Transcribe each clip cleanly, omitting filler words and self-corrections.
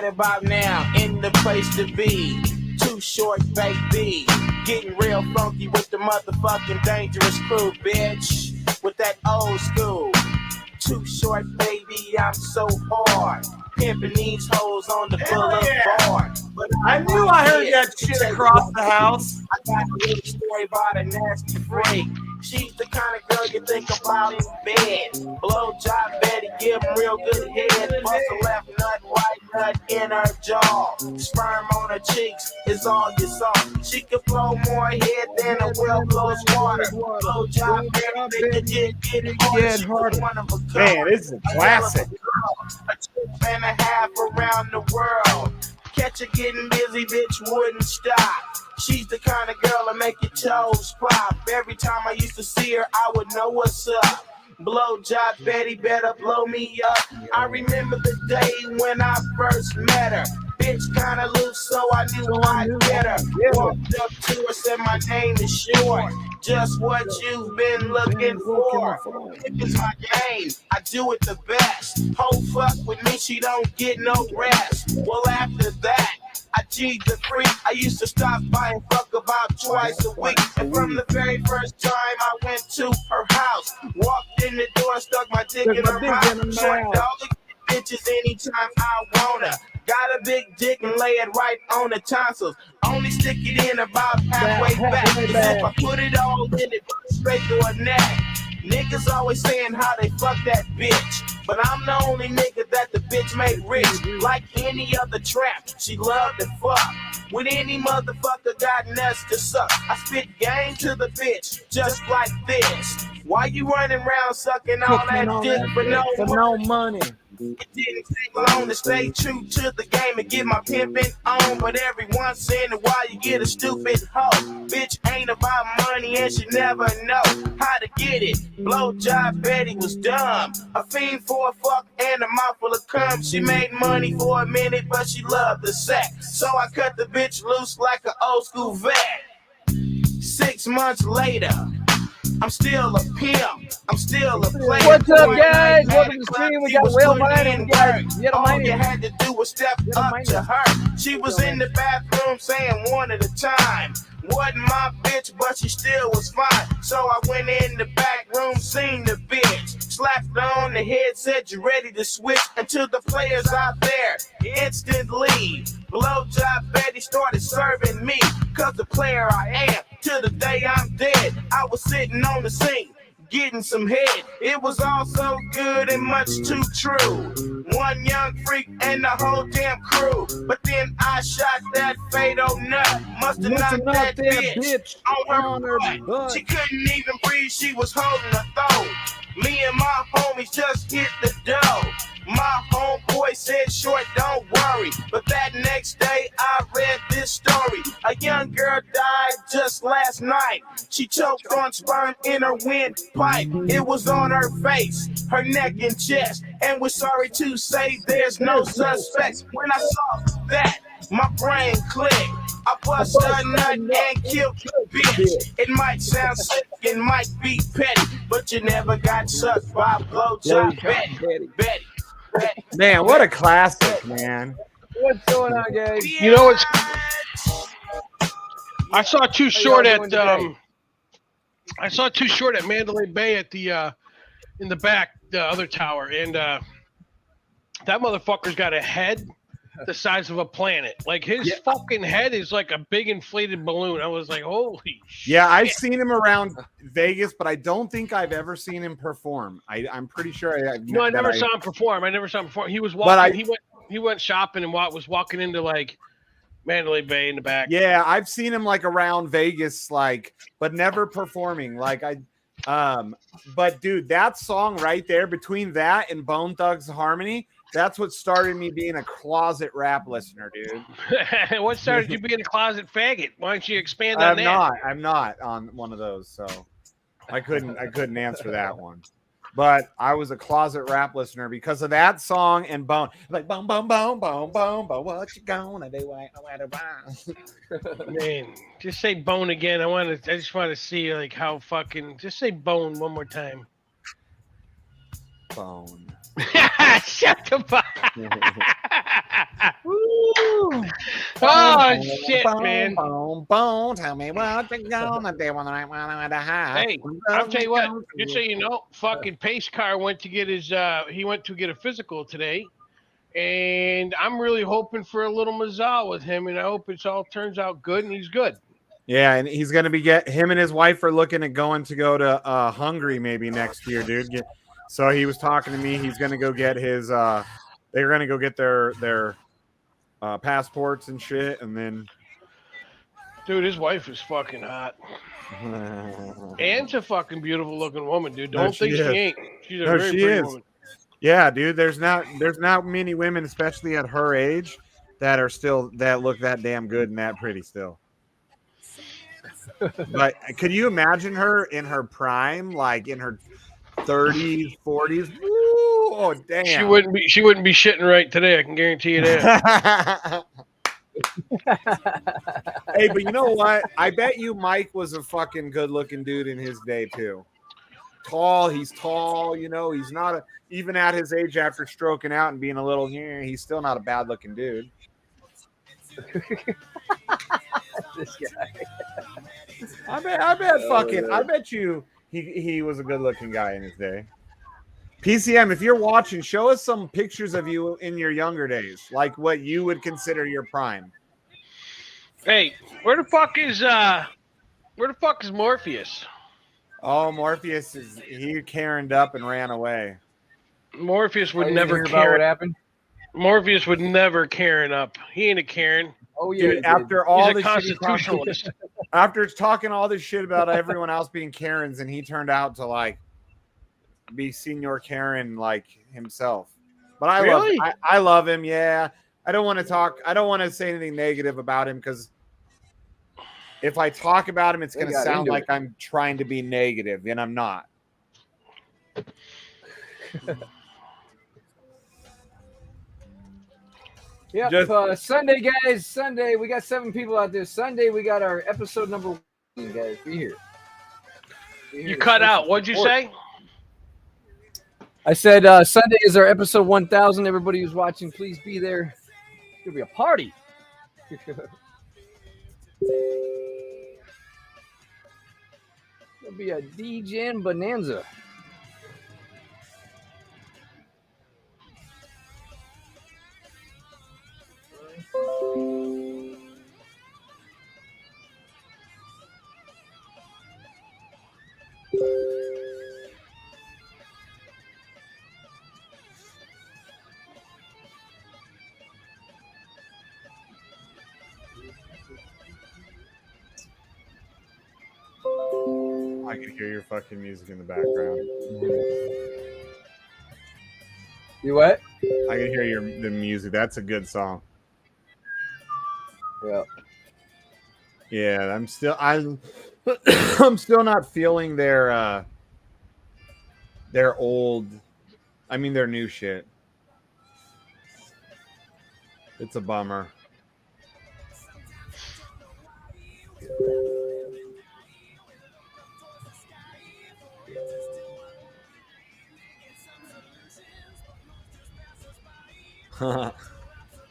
about now, in the place to be. Too short, baby. Getting real funky with the motherfucking dangerous crew, bitch. With that old school. Too short, baby, I'm so hard. Pimping these hoes on the boulevard. But I knew I heard that shit across the house. I got a little story about a nasty freak. She's the kind of girl you think about in bed. Blow job Betty, give him real good head. Bust a left nut, right nut in her jaw. Sperm on her cheeks is all you saw. She could blow more head than a well blows water. Blow job Betty, make it get harder. One of a kind. Man, this is a classic. A trip and a half around the world. Catch her getting busy, bitch wouldn't stop. She's the kind of girl that make your toes pop. Every time I used to see her, I would know what's up. Blow job Betty better blow me up. I remember the day when I first met her. Bitch kinda loose, so I knew I'd get her. Walked up to her, said my name is Short. Just what you've been looking for. It's my game, I do it the best. Ho fuck with me, she don't get no rest. Well after that, I G'd the freak. I used to stop by and fuck about twice a week. And from the very first time I went to her house, walked in the door, stuck my dick in her mouth. Short dog, bitches anytime I wanna. Got a big dick and lay it right on the tonsils. Only stick it in about halfway back. As if I put it all in it, straight to her neck. Niggas always saying how they fuck that bitch. But I'm the only nigga that the bitch made rich. Like any other trap, she loved to fuck. When any motherfucker got nuts to suck, I spit game to the bitch, just like this. Why you running around sucking all that dick for no money? It didn't take long to stay true to the game and get my pimping on. But every once in a while you get a stupid hoe. Bitch ain't about money and she never know how to get it. Blow job Betty was dumb. A fiend for a fuck and a mouthful of cum. She made money for a minute but she loved the sex. So I cut the bitch loose like an old school vet. 6 months later, I'm still a pimp. I'm still a player. What's up, guys? Welcome to the stream. We got Will Biden. All you had to do was step up to her. She was in the bathroom saying one at a time. Wasn't my bitch, but she still was fine. So I went in the back room, seen the bitch. Slapped on the head, said you ready to switch. And to the players out there, instantly. Blow job Betty started serving me. Cause the player I am, till the day I'm dead. I was sitting on the scene, getting some head. It was all so good and much too true. One young freak and the whole damn crew. But then I shot that fatal nut. Must've knocked that bitch on her butt. She couldn't even breathe, she was holding her throat. Me and my homies just hit the dough. My homeboy said, Short, don't worry. But that next day I read this story. A young girl died just last night. She choked on sperm in her windpipe. It was on her face, her neck and chest. And we're sorry to say there's no suspects. When I saw that, my brain clicked. I bust a nut and killed the bitch. It might sound sick, it might be petty, but you never got sucked by blowjob Betty. Man, what a classic, man. What's going on, guys? You know what's? I saw Too Short at Mandalay Bay at the in the back, the other tower, and that motherfucker's got a head the size of a planet. Like his fucking head is like a big inflated balloon. I was like, holy shit. Yeah, I've seen him around Vegas, but I don't think I've ever seen him perform. I'm pretty sure I never saw him perform. He was walking. He went shopping and was walking into like Mandalay Bay in the back. Yeah, I've seen him like around Vegas, like, but never performing. Like but dude, that song right there, between that and Bone Thugs Harmony, that's what started me being a closet rap listener, dude. What started you being a closet faggot? Why don't you expand on that? I'm not on one of those, so I couldn't answer that one. But I was a closet rap listener because of that song and Bone. Like boom, boom, boom, boom, boom, boom. What you gonna do? Man, just say Bone again. I just want to see like how fucking. Just say Bone one more time. Bone. Shut the fuck. Oh shit, man. Tell me what you're gonna do when I want to have. Hey, I'll tell you what. Just so you know, fucking Pace Car went to get his. He went to get a physical today, and I'm really hoping for a little mazal with him, and I hope it all turns out good, and he's good. Yeah, and he's gonna be him and his wife are looking at going to go to Hungary maybe next year, dude. So he was talking to me. He's gonna go get his. They're gonna go get their passports and shit, and then. Dude, his wife is fucking hot. Anne's a fucking beautiful looking woman, dude. Don't think she ain't. She's a very pretty woman. Yeah, dude. There's not many women, especially at her age, that look that damn good and that pretty still. But could you imagine her in her prime, like in her 30s, 40s? Ooh, oh damn. She wouldn't be shitting right today, I can guarantee you that. Hey, but you know what? I bet you Mike was a fucking good-looking dude in his day too. He's tall, you know, he's not even at his age after stroking out and being a little he's still not a bad-looking dude. This guy. I bet you he was a good-looking guy in his day. PCM, if you're watching, show us some pictures of you in your younger days, like what you would consider your prime. Hey, where the fuck is Morpheus? Oh, Morpheus he Karen'd up and ran away. Morpheus would never hear about what happened. Morpheus would never Karen up. He ain't a Karen. Oh yeah, dude, after all he's a this constitutionalist. After talking all this shit about everyone else being Karens, and he turned out to like be Senior Karen like himself. But I love him. Yeah, I don't want to say anything negative about him because if I talk about him, it's going to sound like I'm trying to be negative, and I'm not. Yep. Sunday, guys. Sunday, we got 7 people out there. Sunday, we got our episode number 1, guys. Be here. You cut out. What'd you say? I said Sunday is our episode 1000. Everybody who's watching, please be there. It's gonna be a party. It'll be a Degen bonanza. I can hear your fucking music in the background. You what? I can hear the music. That's a good song. Yeah. Yeah, I'm still not feeling their old. I mean their new shit. It's a bummer.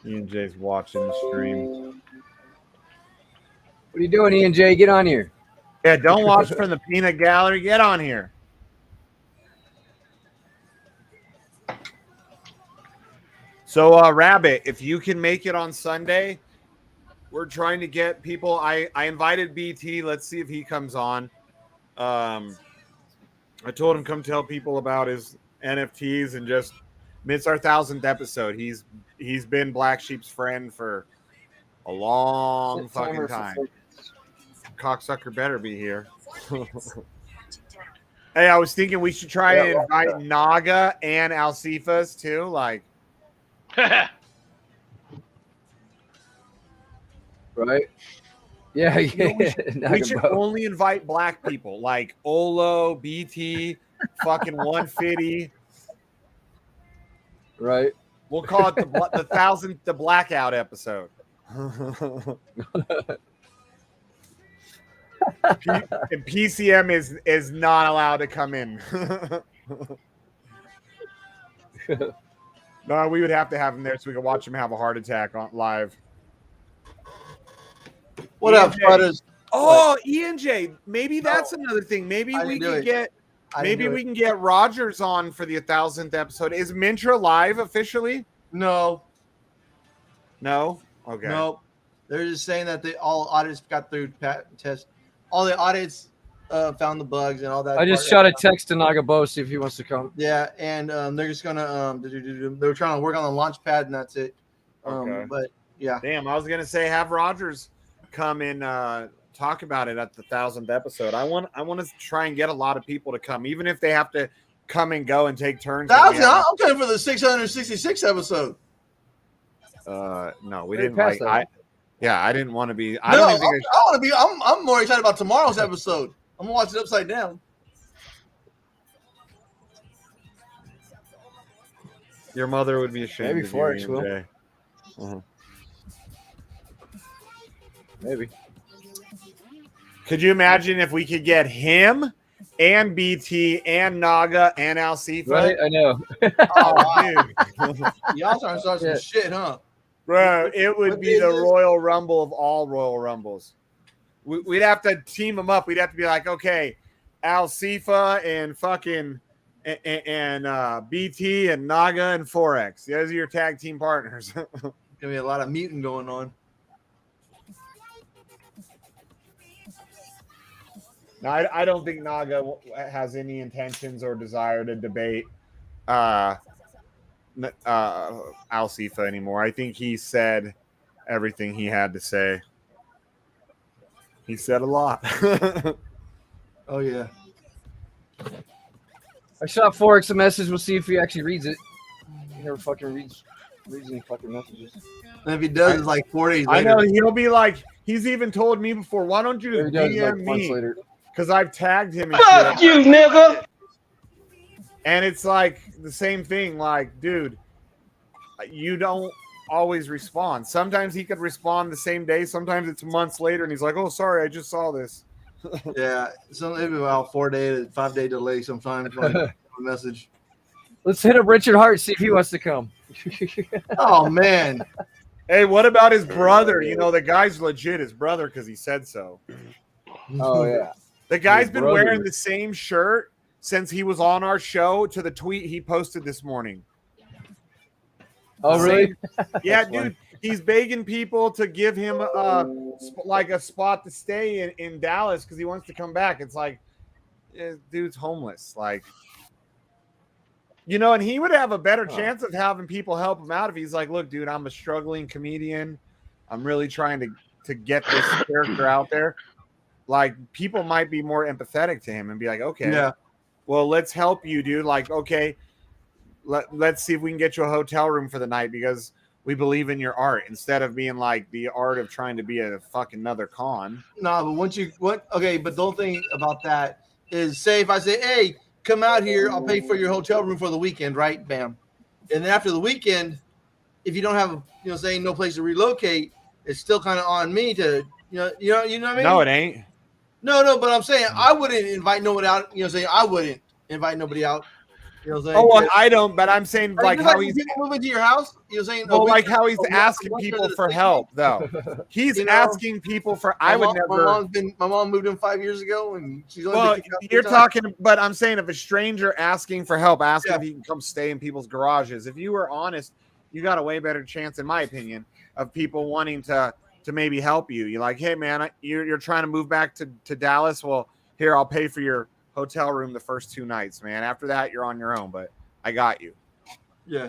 Ian J's watching the stream. What are you doing, Ian J? Get on here. Yeah, don't watch from the peanut gallery. Get on here. So, Rabbit, if you can make it on Sunday, we're trying to get people. I invited BT. Let's see if he comes on. I told him come tell people about his NFTs and just. It's our 1000th episode. He's been Black Sheep's friend for a long fucking time. Cocksucker better be here. Hey, I was thinking we should try and invite Naga and Alcifas too. Like, right? Yeah, yeah. We should only invite black people like Olo, BT, fucking 150. Right. We'll call it the 1000th, the blackout episode. And PCM is not allowed to come in. No, we would have to have him there so we could watch him have a heart attack on live. What up, ENJ? brothers? Oh, ENJ. Maybe that's another thing. Maybe I we didn't do could it. get. I didn't Maybe do we it. can get Rogers on for the 1000th episode. Is Mintra live officially? No, No. Okay. no. They're just saying that all audits got through test. All the audits found the bugs and all that. I just shot a text to Nagabo, see if he wants to come. Yeah, and they're just gonna they're trying to work on the launch pad and that's it. Okay. But yeah. Damn, I was gonna say have Rogers come and talk about it at the 1000th episode. I want to try and get a lot of people to come, even if they have to come and go and take turns. 1,000. I'm coming for the 666 episode. No, we Way didn't past like. that. I didn't want to be. I No, don't I even think want to be. I'm more excited about tomorrow's episode. I'm gonna watch it upside down. your mother would be ashamed. Maybe of you, Forex will. ENJ. Uh-huh. Maybe. Could you imagine if we could get him and BT and Naga and Alcifa? Right? I know. Oh, dude. Y'all trying to start some Yeah. shit, huh? Bro, it would What be is the this? Royal Rumble of all Royal Rumbles. We'd have to team them up. We'd have to be like, okay, Alcifa and fucking and BT and Naga and Forex. Those are your tag team partners. Gonna be a lot of muting going on. No, I don't think Naga has any intentions or desire to debate Alcifa anymore. I think he said everything he had to say. He said a lot. Oh yeah. I shot Forex a message. We'll see if he actually reads it. He never fucking reads any fucking messages. And if he does, it's like 4 days I later. know he'll be like, he's even told me before, why don't you There he just does, like DM months me? later. Because I've tagged him and Fuck shit. you, nigga. And it's like the same thing. Like, dude, you don't always respond. Sometimes he could respond the same day. Sometimes it's months later, and he's like, "Oh, sorry, I just saw this." Yeah, so maybe about 5 day delay sometimes. Like a message. Let's hit up Richard Hart, see if he wants to come. Oh man. Hey, what about his brother? You know, the guy's legit his brother because he said so. Oh yeah. The guy's His been brother. wearing the same shirt since he was on our show to the tweet he posted this morning. Oh really? Yeah, That's funny. dude, he's begging people to give him like a spot to stay in Dallas because he wants to come back. It's like, dude's homeless. Like, you know, and he would have a better chance of having people help him out if he's like, look, dude, I'm a struggling comedian. I'm really trying to get this character out there. Like, people might be more empathetic to him and be like, okay, Yeah. well, let's help you, dude. Like, okay, let's see if we can get you a hotel room for the night because we believe in your art instead of being like the art of trying to be a fucking another con. No, but okay, but the whole thing about that is, say if I say, hey, come out here, I'll pay for your hotel room for the weekend, right? Bam. And then after the weekend, if you don't have, saying no place to relocate, it's still kind of on me to, you know what I mean? No, it ain't. No, but I'm saying I wouldn't invite nobody out. Saying I wouldn't invite nobody out. You know what I'm saying? Oh, well, I don't, but I'm saying like how he's people move into your house. You're saying, well, we- like how he's we- asking we- people for help though. He's You know, asking people for. I would never. My mom moved in 5 years ago, and she's only Well, been kicked out you're 3 times. talking, but I'm saying if a stranger asking for help, asking Yeah. if he can come stay in people's garages. If you were honest, you got a way better chance, in my opinion, of people wanting to maybe help you. You're like, hey man, you're trying to move back to Dallas. Well, here, I'll pay for your hotel room the first 2 nights, man. After that, you're on your own, but I got you. Yeah.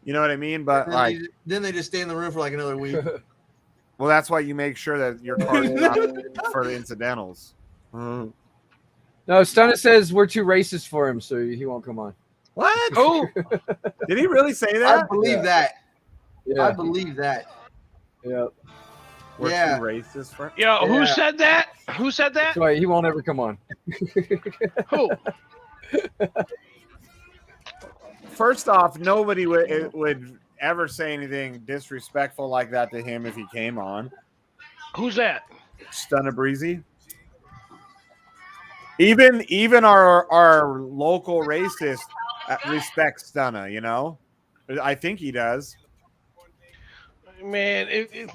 You know what I mean? But like, Then they just stay in the room for like another week. well, that's why you make sure that your car's not for the incidentals. No, Stunna says we're too racist for him, so he won't come on. What? Oh, Did he really say I that? believe that. I Yeah. believe that. Yeah. We're Yeah. too racist for. yo, who Yeah. said that? Who said that? That's why he won't ever come on. Who? First off, nobody would ever say anything disrespectful like that to him if he came on. Who's that? Stunna Breezy. Even our local racist respects Stunna, you know? I think he does. Man,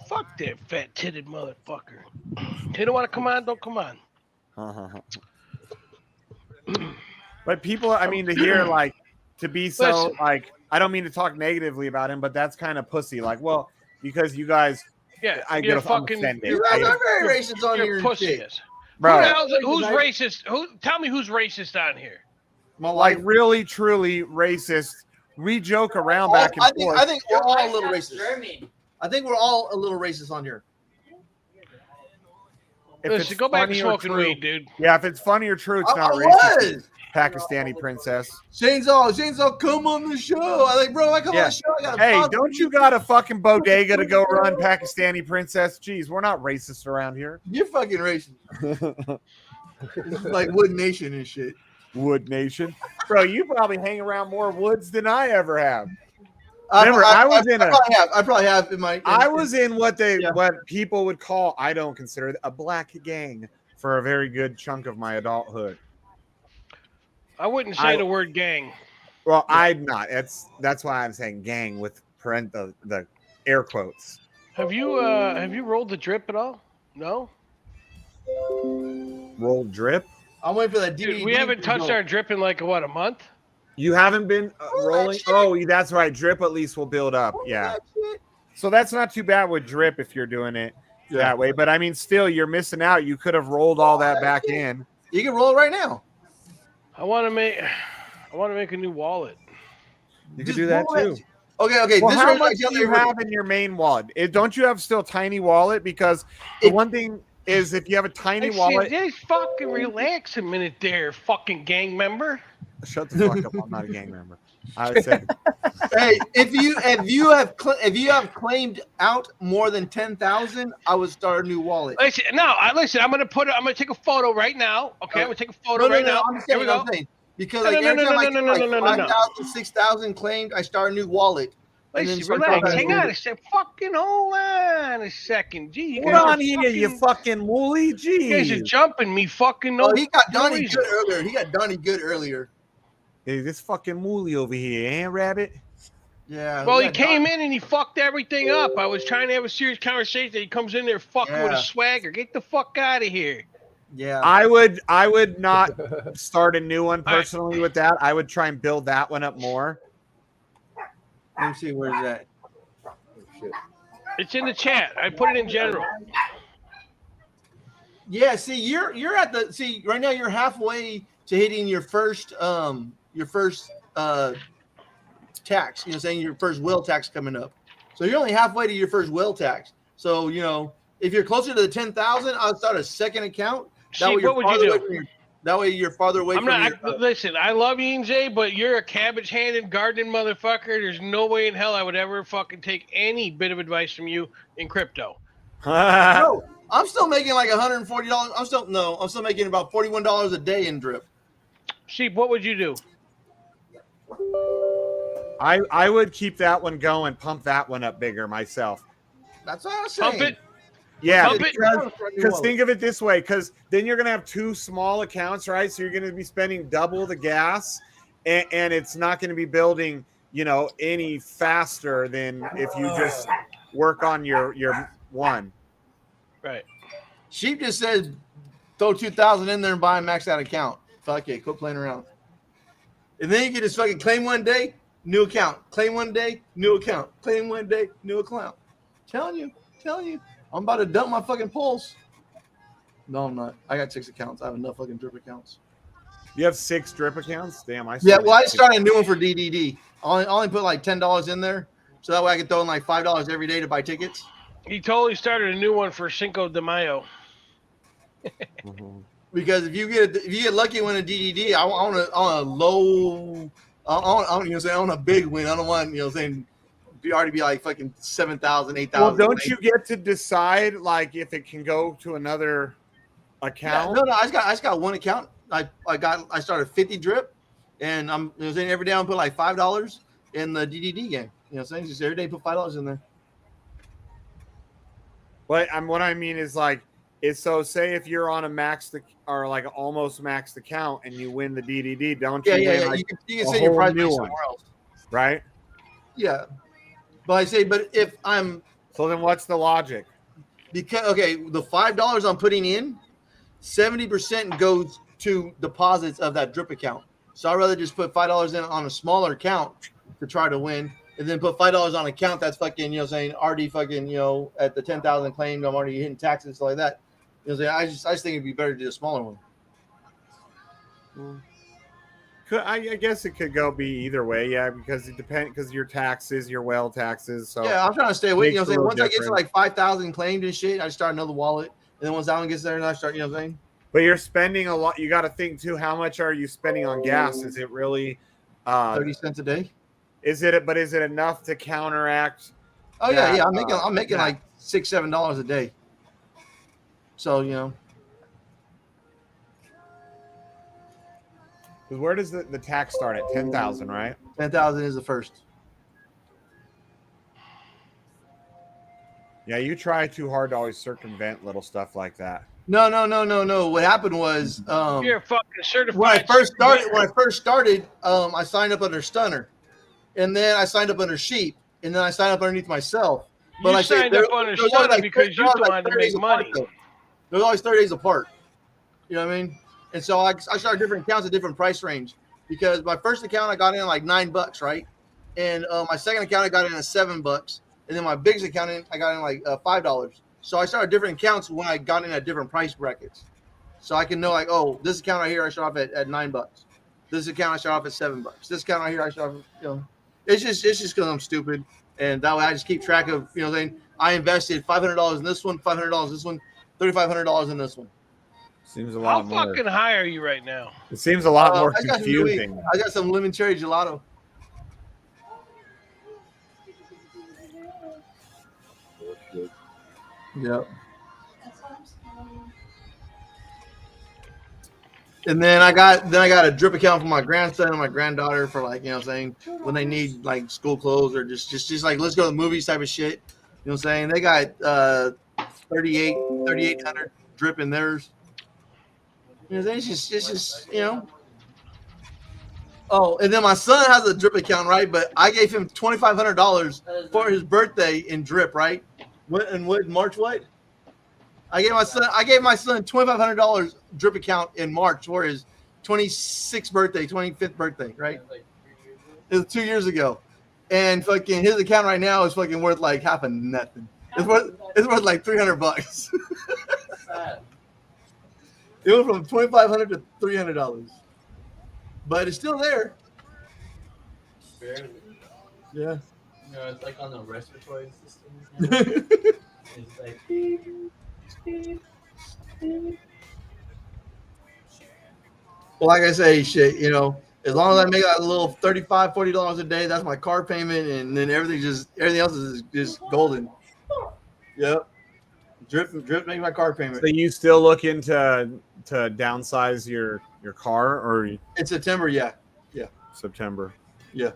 fuck that fat-titted motherfucker. He don't want to come on, don't come on. But people, I mean, to hear like to be so Listen. like, I don't mean to talk negatively about him, but that's kind of pussy. Like, well, because you guys, Yeah, I you're get fucking. offended. You guys are very racist on You're here. pussies. Bro, Who's racist? Tell me who's racist on here? My like life. really, truly racist. We joke around back and forth. I think we're all a little racist. I think we're all a little racist on here. If Listen, it's go back to funny or smoking true- weed, dude. Yeah, if it's funny or true, it's I not racist. was. Pakistani princess. Shane's all, come on the show. I like, bro, I come on Yeah. the show. I got Hey, don't you got a fucking bodega to go run, Pakistani princess? Jeez, we're not racist around here. You're fucking racist. This is like Wood Nation and shit. Wood Nation. Bro, you probably hang around more woods than I ever have. I probably have in my. I was in what people would call, I don't consider it, a black gang for a very good chunk of my adulthood. I wouldn't say the word gang. Well, I'm not. That's why I'm saying gang with the air quotes. Have you rolled the drip at all? No. Rolled drip? I'm waiting for that DVD. Dude, we haven't touched our drip in like a month. You haven't been rolling? Oh, that's right. Drip at least will build up. Yeah. So that's not too bad with drip if you're doing it that way. But I mean, still, you're missing out. You could have rolled all that back in. You can roll it right now. I want to make a new wallet. You could do that too. Okay. Well, this how is much do you have in your main wallet? Don't you have still tiny wallet? Because the one thing is, if you have a tiny wallet, just fucking relax a minute, there, fucking gang member. Shut the fuck up! I'm not a gang member. I said, hey, if you have claimed out more than 10,000, I would start a new wallet. Listen, I'm gonna take a photo right now. Okay, I'm gonna take a photo right now. I'm saying because every time I get 5,000, 6,000 claimed, I start a new wallet. Listen, relax. Hang on a second. Fucking hold on a second. Gee, you hold on here, you fucking mooly. Gee, you guys are jumping me. Fucking he got Donnie good earlier. Hey, this fucking mooly over here, eh, Rabbit? Yeah. Well, he came in and he fucked everything up. I was trying to have a serious conversation. He comes in there fucking with a swagger. Get the fuck out of here. Yeah. I would not start a new one personally with that. I would try and build that one up more. Let me see, where's that? Oh, shit. It's in the chat. I put it in general. Yeah, see, you're at the right now you're halfway to hitting your first tax, saying your first will tax coming up. So you're only halfway to your first will tax. So, if you're closer to the 10,000, I'll start a second account. What would you do? That way you're farther away listen, I love you, Jay, but you're a cabbage-handed gardening motherfucker. There's no way in hell I would ever fucking take any bit of advice from you in crypto. No, I'm still making like $140. I'm still making about $41 a day in drip. Sheep, what would you do? I would keep that one going, pump that one up bigger myself. That's what I was saying. Pump it. Yeah, because think of it this way, because then you're going to have two small accounts, right? So you're going to be spending double the gas, and it's not going to be building, any faster than if you just work on your one. Right. Sheep just says throw 2,000 in there and buy a maxed out account. Fuck it, quit playing around. And then you can just fucking claim one day, new account. Claim one day, new account. Claim one day, new account. Telling you. I'm about to dump my fucking pulse. No, I'm not. I got 6 accounts. I have enough fucking drip accounts. You have 6 drip accounts? Damn, I started a new one for DDD. I only put like $10 in there, so that way I can throw in like $5 every day to buy tickets. He totally started a new one for Cinco de Mayo. Because if you get lucky winning DDD, I want a low. I want a big win. I don't want already be like fucking 7,000, 8,000. Well, don't you get to decide like if it can go to another account? Yeah, no, I just got one account. I started 50 drip, and I'm every day I put like $5 in the DDD game. Just every day put $5 in there. But what I mean is like, say if you're on a maxed or like almost maxed account and you win the DDD, don't you? Yeah. Like you can send your prize money somewhere else, right? Yeah, but I say, but if I'm So then what's the logic? because okay, the $5 I'm putting in, 70% goes to deposits of that drip account. So I'd rather just put $5 in on a smaller account to try to win, and then put $5 on an account that's fucking, saying already fucking, at the 10,000 claimed, I'm already hitting taxes and stuff like that. I just think it'd be better to do a smaller one. I guess it could go be either way, yeah, because it depends because your taxes, your well taxes. So Yeah, I'm trying to stay away. makes a little Once I get to difference. like 5,000 claimed and shit, I start another wallet, and then once that one gets there, and I start, But you're spending a lot. You got to think too. How much are you spending on gas? Is it really 30 cents a day? Is it? But is it enough to counteract? Oh that, yeah. I'm making that? like $6-7 a day. So Because where does the tax start at 10,000, right? 10,000 is the first. Yeah, you try too hard to always circumvent little stuff like that. No. What happened was You're a fucking certified. when I first started, I signed up under Stunner, and then I signed up under Sheep, and then I signed up underneath myself. But You signed up under Stunner because you wanted to make money. They're always 30 days apart. You know what I mean? And so I started different accounts at different price range because my first account I got in like $9, right? And my second account I got in at $7, and then my biggest account I got in like $5. So I started different accounts when I got in at different price brackets, so I can know like, oh, this account right here I start off at $9. This account I start off at $7. This account right here I start off, It's just because I'm stupid, and that way I just keep track of I invested $500 in this one, $500 in this one, $3,500 in this one. Seems a lot more. How fucking high are you right now? It seems a lot more confusing. I got some lemon cherry gelato. Yep. And then I got a drip account for my grandson and my granddaughter for like, when they need like school clothes or just like let's go to the movies type of shit. You know what I'm saying? They got 3,800 drip in theirs. It's just Oh, and then my son has a drip account, right? But I gave him $2,500 for his birthday in drip, right? In March? What? I gave my son $2,500 drip account in March for his 25th birthday, right? It was 2 years ago, and fucking his account right now is fucking worth like half of nothing. It's worth like $300. It went from $2,500 to $300, but it's still there. Barely. Yeah. It's like on the respiratory system. It's like. Well, like I say, shit, as long as I make a little $35, $40 a day, that's my car payment, and then everything else is just golden. Yep. Drip make my car payment. So you still looking to downsize your car or in September? Yeah. September? Yeah.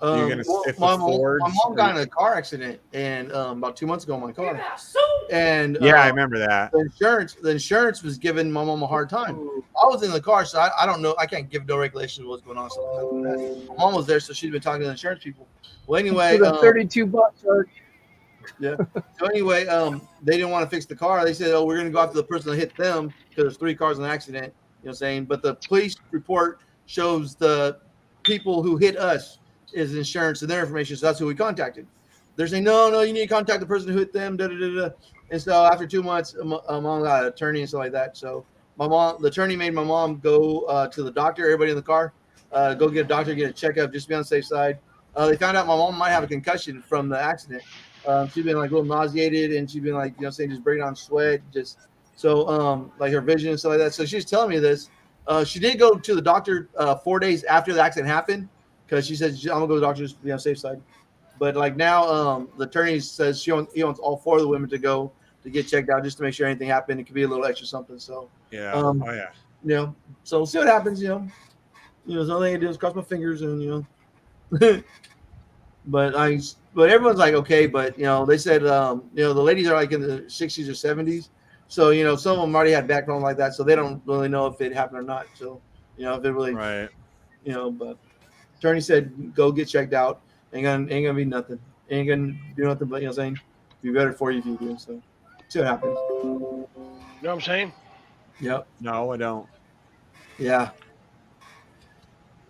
You're gonna stick my with Fords? mom got in a car accident, and about 2 months ago, in my car. And I remember that. The insurance was giving my mom a hard time. I was in the car, so I don't know. I can't give no regulations of what's going on. So my mom was there, so she's been talking to the insurance people. Well, anyway, $32. Yeah. So anyway, they didn't want to fix the car. They said, "Oh, we're going to go after the person that hit them because there's 3 cars in an accident." You know what I'm saying? But the police report shows the people who hit us is insurance and their information. So that's who we contacted. They're saying, "No, you need to contact the person who hit them." Da, da, da, da. And so after 2 months, mom got an attorney and stuff like that. So the attorney made my mom go to the doctor. Everybody in the car, go get a doctor, get a checkup, just to be on the safe side. They found out my mom might have a concussion from the accident. She's been like a little nauseated, and she's been like, just breaking down sweat, just so like her vision and stuff like that. So she's telling me this. She did go to the doctor 4 days after the accident happened because she said, "I'm gonna go to the doctor just to be on the safe side." But like now, the attorney says he wants all 4 of the women to go to get checked out just to make sure anything happened. It could be a little extra something. So Yeah. So we'll see what happens. So the only thing I do is cross my fingers and But everyone's like, okay, but they said the ladies are like in the 60s or 70s, so some of them already had background like that, so they don't really know if it happened or not. So if it really, Right. but Attorney said, go get checked out. Ain't gonna be nothing. Ain't gonna do nothing but, you know what I'm saying? Be better for you if you do. So, see what happens. You know what I'm saying? Yep. No, I don't. Yeah.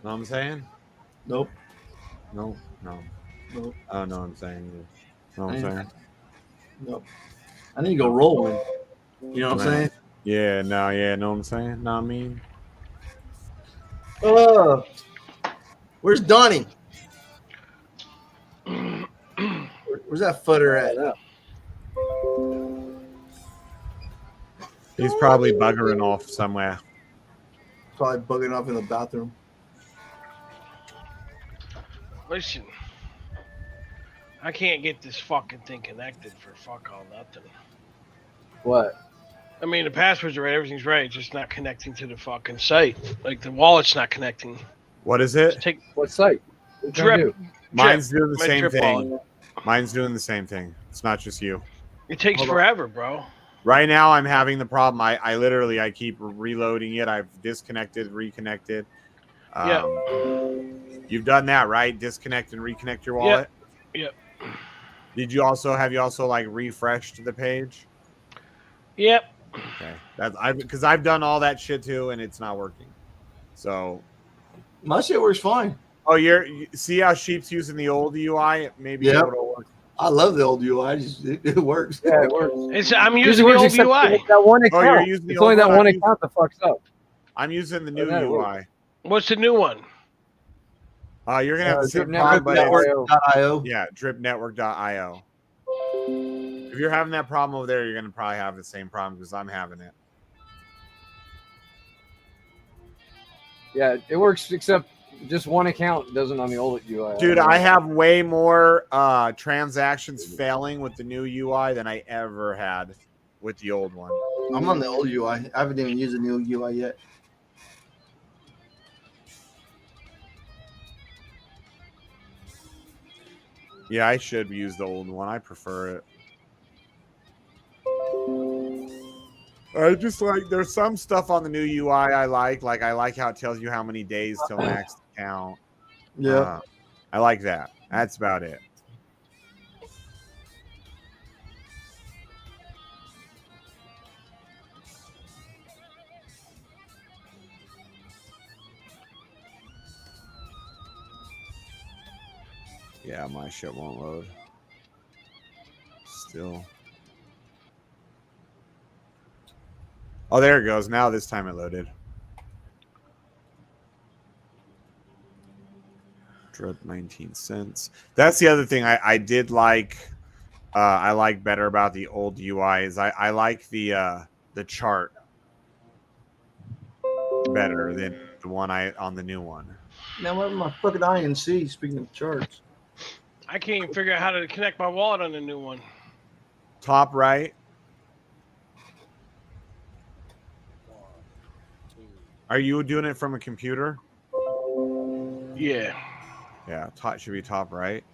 Know what I'm saying? Nope. No. Nope. I don't know what I'm saying. Know what I'm saying? Nope. I need to go rolling. You know what I'm saying? Yeah, know what I'm saying? Know what I mean? Where's Donnie? Where's that footer at? He's probably buggering off somewhere. Probably bugging off in the bathroom. Listen, I can't get this fucking thing connected for fuck all nothing. What? I mean, the passwords are right, everything's right. It's just not connecting to the fucking site. Like the wallet's not connecting. What is it? Take What site? What you trying to drip. do? Mine's doing the My same drip thing. wallet. Mine's doing the same thing. It's not just you. It takes Hold on. forever, bro. Right now, I'm having the problem. I literally keep reloading it. I've disconnected, reconnected. Yeah. You've done that, right? Disconnect and reconnect your wallet. Yep. Did you also like refreshed the page? Yep. Okay, because I've done all that shit too, and it's not working. So, My shit works fine. oh, you see how Sheep's using the old UI? Maybe Yep. it'll work. I love the old UI. Yeah, It works. it works. I'm Usually using the works old except UI. That one account. you're using the It's only old that one. one account that fucks up. I'm using the new that UI. works. What's the new one? You're gonna have the same Drip problem, but Network.io. yeah, dripnetwork.io. If you're having that problem over there, you're gonna probably have the same problem because I'm having it. Yeah, it works except just one account doesn't on the old UI. Dude, I have way more transactions failing with the new UI than I ever had with the old one. I'm on the old UI. I haven't even used the new UI yet. Yeah, I should use the old one. I prefer it. I just like there's some stuff on the new UI I like. Like I like how it tells you how many days till max count. Yeah. I like that. That's about it. Yeah, my shit won't load. Still. Oh, there it goes. Now this time it loaded. Drip 19 cents. That's the other thing I did like. I like better about the old UI is I like the chart better than the one on the new one. Now what my fucking INC? Speaking of charts. I can't even figure out how to connect my wallet on the new one. Top right. Are you doing it from a computer? Yeah. Yeah, should be top right.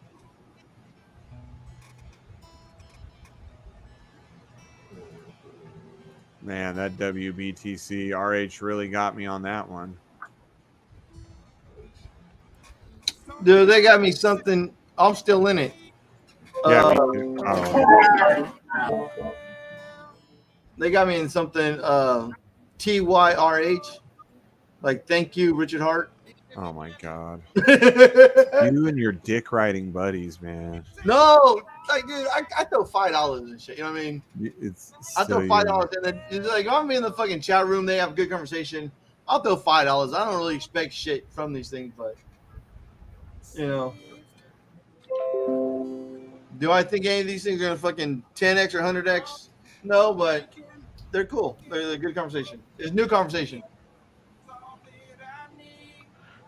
Man, that WBTC RH really got me on that one. Dude, they got me something. I'm still in it. Yeah, me too. Oh. They got me in something TYRH. Like, thank you, Richard Hart. Oh my god. You and your dick riding buddies, man. No, like, dude, I throw $5 and shit. You know what I mean? I throw silly. $5 and then it's like, I'm in the fucking chat room. They have a good conversation. I'll throw $5. I don't really expect shit from these things, but you know, do I think any of these things are gonna fucking 10x or 100x? No, but they're cool. They're a good conversation. It's new conversation.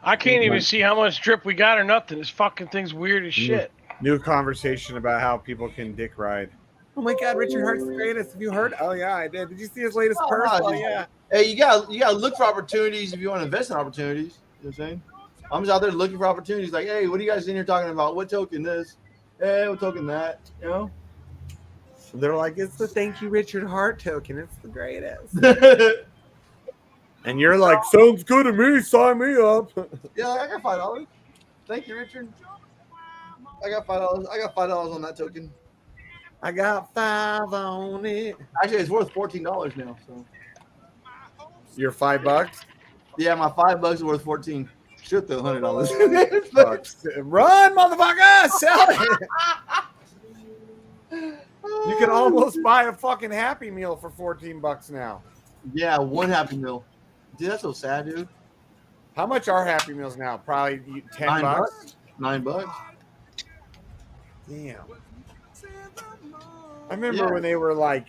I can't even see how much drip we got or nothing. This fucking thing's weird as shit. New conversation about how people can dick ride. Oh my god, Richard Hart's the greatest. Have you heard? Oh yeah, I did. Did you see his latest purse? Oh yeah. Hey, you gotta look for opportunities if you want to invest in opportunities. You know what I'm saying? I'm just out there looking for opportunities. Like, hey, what are you guys in here talking about? What token this? Hey, what token that? You know? So they're like, it's the thank you Richard Hart token. It's the greatest. And you're like, sounds good to me. Sign me up. Yeah, I got $5. Thank you, Richard. I got $5. I got $5 on that token. I got 5 on it. Actually, it's worth $14 now. So You're $5. yeah, my $5 is worth 14. Should throw $100. Bucks. Run, motherfucker! Sell it. You can almost buy a fucking Happy Meal for $14 now. Yeah, one Happy Meal. Dude, that's so sad, dude. How much are Happy Meals now? Probably $10. $9. Damn. I remember when they were like,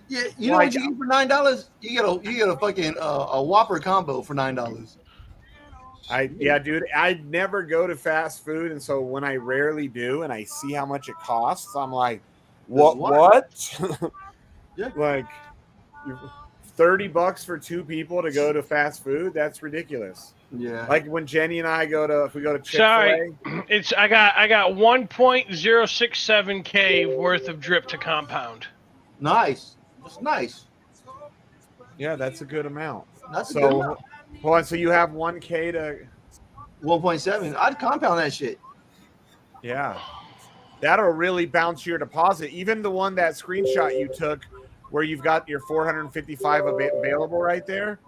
yeah, you know what you get for $9? You get a fucking a Whopper combo for $9. yeah, dude. I never go to fast food, and so when I rarely do, and I see how much it costs, I'm like, what? Yeah. Like, $30 for 2 people to go to fast food? That's ridiculous. Yeah. Like when Jenny and I if we go to Chick-fil-A. Sorry, I got 1.067K worth of drip to compound. Nice. That's nice. Yeah, that's a good amount. That's a good amount. Hold on, so you have 1K to 1.7. I'd compound that shit. Yeah. That'll really bounce your deposit. Even the one that screenshot you took where you've got your 455 available right there,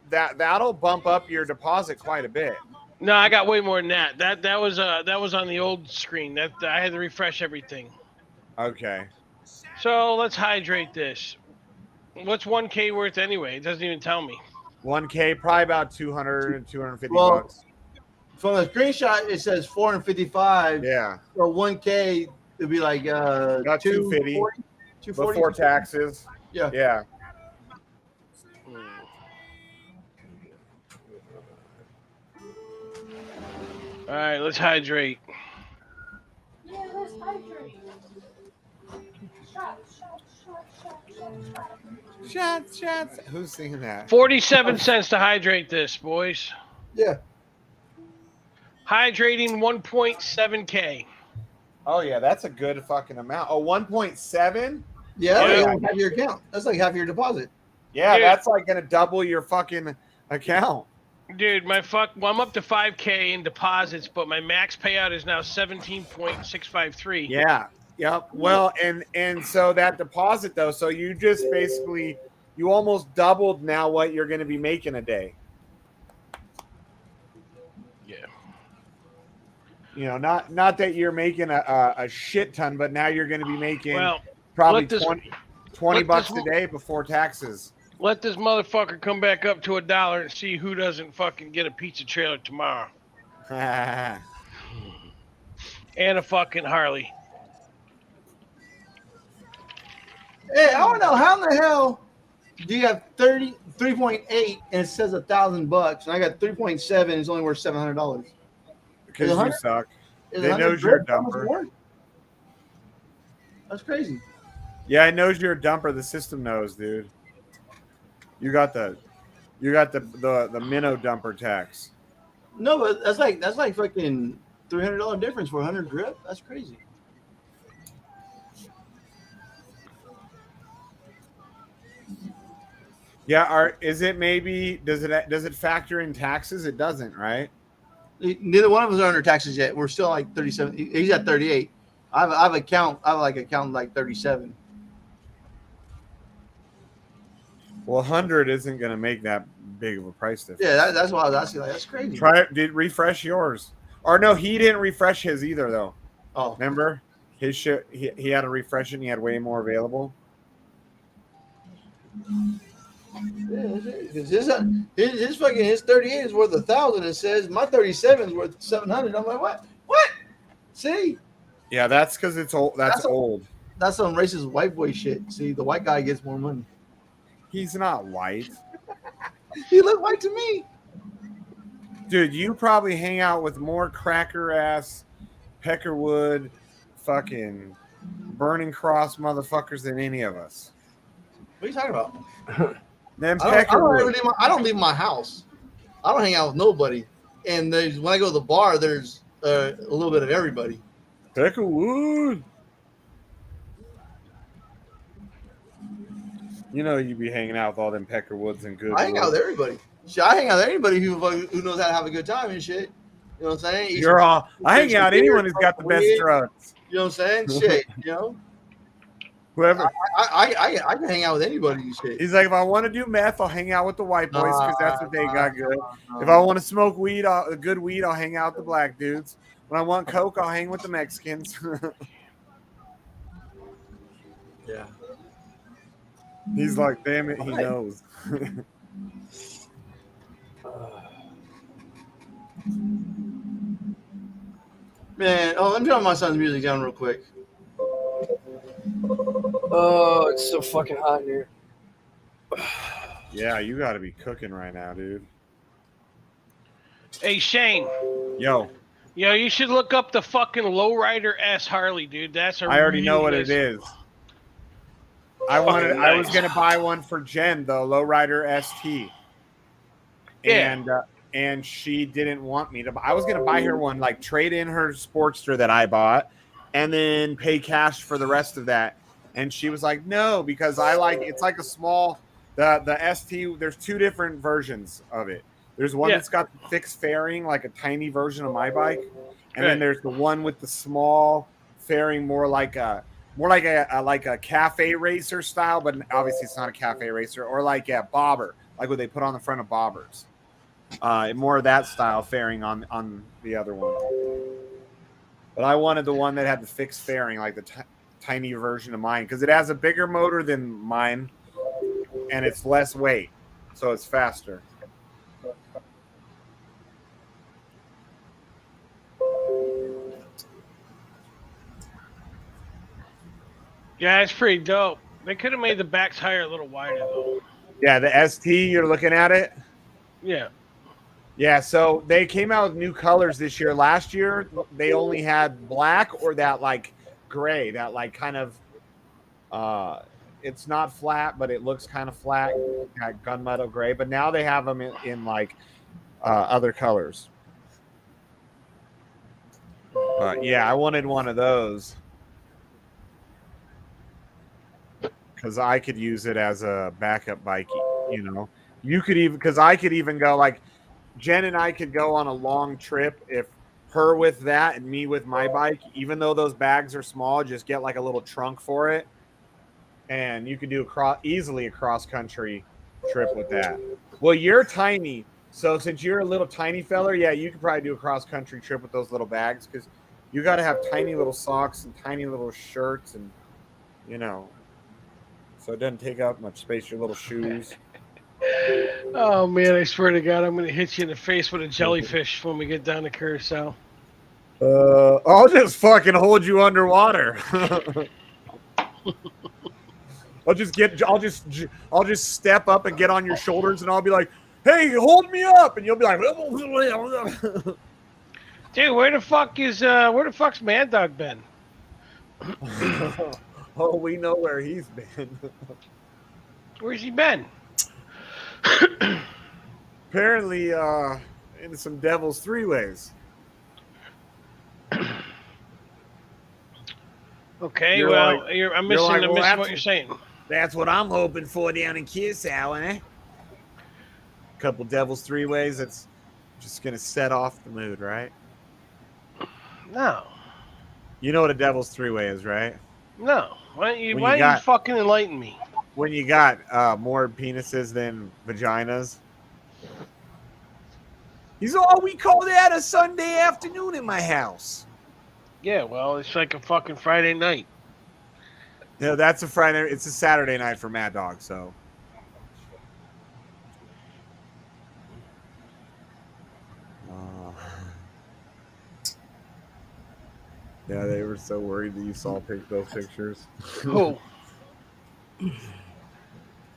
that'll bump up your deposit quite a bit. No, I got way more than that. That was on the old screen. That I had to refresh everything. Okay. So let's hydrate this. What's 1K worth anyway? It doesn't even tell me. 1K, probably about 200, 250 Well, bucks. From the screenshot, it says 455. Yeah. So 1K would be like Got 250 before taxes. Yeah. Yeah. All right, let's hydrate. Yeah, let's hydrate. Shots. Who's singing that? 47 cents to hydrate this, boys. Yeah. Hydrating 1.7K. Oh, yeah, that's a good fucking amount. Oh, 1.7? Yeah, Yeah. that's like half your account. That's like half your deposit. Yeah, Dude. that's like going to double your fucking account. Dude, I'm up to 5K in deposits, but my max payout is now 17.653. Yeah. Yep. Well, and so that deposit though, so you just basically you almost doubled now what you're going to be making a day. Yeah. You know, not that you're making a shit ton, but now you're going to be making probably let this- 20 let bucks this- a day before taxes. Let this motherfucker come back up to $1 and see who doesn't fucking get a pizza trailer tomorrow. And a fucking Harley. Hey, I want to know how in the hell do you have 3.8 and it says $1,000 and I got 3.7 and it's only worth $700. Because Is it you 100? suck. Is It 100 knows you're a how much dumper. more? That's crazy. Yeah, it knows you're a dumper. The system knows, dude. You got the minnow dumper tax. No, but that's like fucking $300 difference for 100 drip. That's crazy. Yeah, is it maybe does it factor in taxes? It doesn't, right? Neither one of us are under taxes yet. We're still like 37. He's at 38. I have account like 37. Well, 100 isn't going to make that big of a price difference. Yeah, that's why I was asking. Like, that's crazy. Try it. Did refresh yours? Or no, he didn't refresh his either, though. Oh, Remember his shit? He had to refresh it. And he had way more available. yeah, his 38 is worth 1,000. It says my 37 is worth 700. I'm like, what? What? See, Yeah, that's because it's old. That's old. that's some racist white boy shit. See, the white guy gets more money. He's not white, He look white to me. dude. You probably hang out with more cracker ass, Peckerwood, fucking Burning Cross motherfuckers than any of us. What are you talking about? Them I Peckerwood. don't leave my house. I don't hang out with nobody. And when I go to the bar, there's a little bit of everybody. Peckerwood. You know you'd be hanging out with all them Peckerwoods and good. I hang out with everybody. Shit, I hang out with anybody who knows how to have a good time and shit. You know what I'm saying? You're all. I hang out anyone who's got the best drugs. You know what I'm saying? Shit, you know. Whoever. I can hang out with anybody and shit. He's like, if I want to do meth, I'll hang out with the white boys because that's what they got good. Nah. If I want to smoke weed, good weed, I'll hang out with the black dudes. When I want coke, I'll hang with the Mexicans. Yeah. He's like, damn it, he knows. Man, let me turn my son's music down real quick. Oh, it's so fucking hot in here. Yeah, you got to be cooking right now, dude. Hey, Shane. Yo, You should look up the fucking Lowrider S Harley, dude. That's a I already know what really it is. I was gonna buy one for Jen, the Lowrider ST. Yeah. And she didn't want me to. I was gonna buy her one, like trade in her Sportster that I bought, and then pay cash for the rest of that. And she was like, no, because it's like a small. The ST. There's two different versions of it. There's one that's got the fixed fairing, like a tiny version of my bike, and then there's the one with the small fairing, more like a cafe racer style, but obviously it's not a cafe racer, or like a bobber, like what they put on the front of bobbers. More of that style fairing on the other one. But I wanted the one that had the fixed fairing, like the tiny version of mine, because it has a bigger motor than mine, and it's less weight, so it's faster. Yeah, it's pretty dope. They could have made the back tire a little wider, though. Yeah, the ST, you're looking at it? Yeah. Yeah, so they came out with new colors this year. Last year, they only had black or that, like, gray, that, like, kind of, it's not flat, but it looks kind of flat, got gunmetal gray. But now they have them in like, other colors. Yeah, I wanted one of those. Because I could use it as a backup bike, you know. You could even, because I could even go, like, Jen and I could go on a long trip if her with that and me with my bike, even though those bags are small, just get like a little trunk for it. And you could do easily a cross-country trip with that. Well, you're tiny, so since you're a little tiny feller, yeah, you could probably do a cross-country trip with those little bags because you got to have tiny little socks and tiny little shirts and, you know, so it doesn't take up much space, your little shoes. Oh, man, I swear to God, I'm going to hit you in the face with a jellyfish when we get down to Curacao. I'll just fucking hold you underwater. I'll just step up and get on your shoulders and I'll be like, hey, hold me up. And you'll be like, dude, where the fuck's Mad Dog been? Oh, we know where he's been. Where's he been? Apparently, in some Devil's Three-Ways. Okay, I'm missing what you're saying. That's what I'm hoping for down in Curacao, eh? Couple Devil's Three-Ways. That's just gonna set off the mood, right? No. You know what a Devil's Three-Way is, right? No. Why don't you fucking enlighten me? When you got more penises than vaginas. He's all, we call that a Sunday afternoon in my house. Yeah, well, it's like a fucking Friday night. No, that's a Friday. It's a Saturday night for Mad Dog, so. Yeah, they were so worried that you saw those pictures. Who?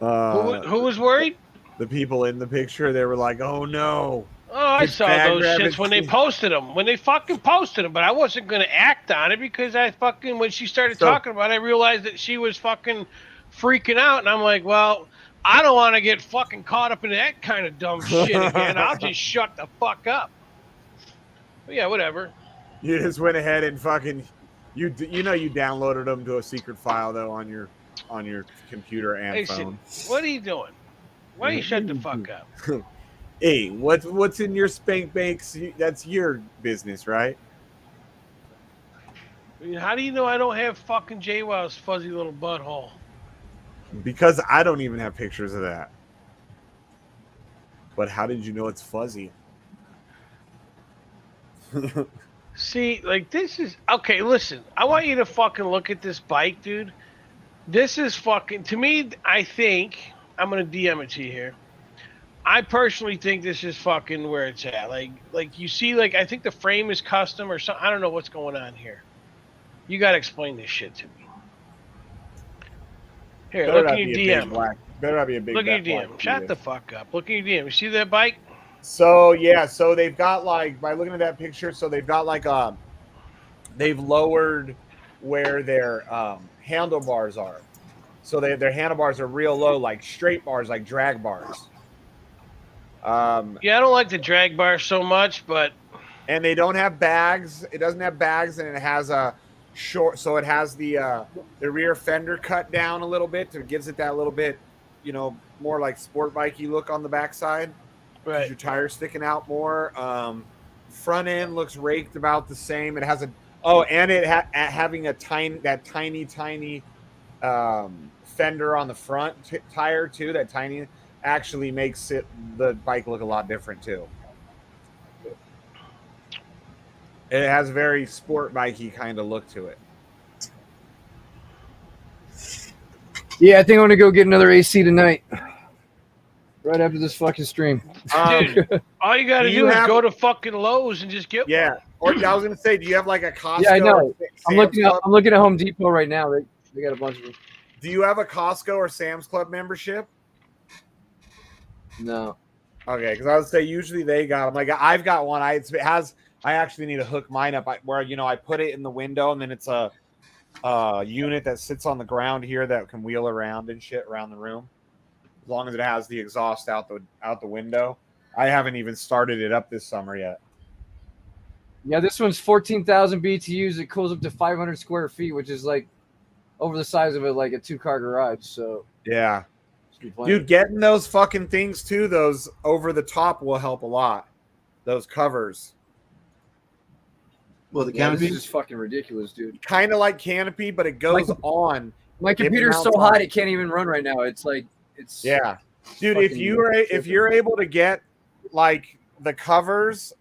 Who was worried? The people in the picture, they were like, oh no. Oh, I saw those shits when they posted them. When they fucking posted them, but I wasn't going to act on it because when she started talking about it, I realized that she was fucking freaking out. And I'm like, well, I don't want to get fucking caught up in that kind of dumb shit again. I'll just shut the fuck up. But yeah, whatever. You just went ahead and fucking, you downloaded them to a secret file though on your computer and phone. What are you doing? Why you shut the fuck up? Hey, what's in your spank banks? That's your business, right? I mean, how do you know I don't have fucking JWoww's fuzzy little butthole? Because I don't even have pictures of that. But how did you know it's fuzzy? See, like this is okay. Listen, I want you to fucking look at this bike, dude. This is fucking to me. I think I'm gonna DM it to you here. I personally think this is fucking where it's at. Like you see, like I think the frame is custom or something. I don't know what's going on here. You gotta explain this shit to me. Here, Better look in not your be a big DM. black. Better not be a big Look at your black DM. Shut the penis. fuck up. Look at your DM. You see that bike? So yeah, so they've got like by looking at that picture, so they've got like they've lowered where their handlebars are. So their handlebars are real low, like straight bars, like drag bars. Yeah, I don't like the drag bar so much, but And they don't have bags. It doesn't have bags, and it has a short. So it has the rear fender cut down a little bit, to gives it that little bit, more like sport bikey look on the backside. Because right. your tires sticking out more. Front end looks raked about the same. It has and it having that tiny fender on the front tire too. That tiny actually makes the bike look a lot different too. It has a very sport bikey kind of look to it. Yeah, I think I'm gonna go get another AC tonight. Right after this fucking stream. Dude, all you gotta do is have- go to fucking Lowe's and just get Yeah. one. Or I was gonna say, do you have like a Costco? Yeah, I know. or I'm Sam's Club? looking at Home Depot right now. They got a bunch of them. Do you have a Costco or Sam's Club membership? No. Okay, because I would say usually they got them. Like I've got one. I actually need to hook mine up where I put it in the window, and then it's a unit that sits on the ground here that can wheel around and shit around the room. As long as it has the exhaust out the window. I haven't even started it up this summer yet. Yeah, this one's 14,000 BTUs. It cools up to 500 square feet, which is like over the size of like a 2-car garage. So yeah, dude, getting those fucking things too. Those over the top will help a lot. Those covers. Well, the yeah, canopy this is just fucking ridiculous, dude. Kind of like canopy, but it goes on. My computer's so hot it can't even run right now. It's like yeah, dude. If you're able to get like the covers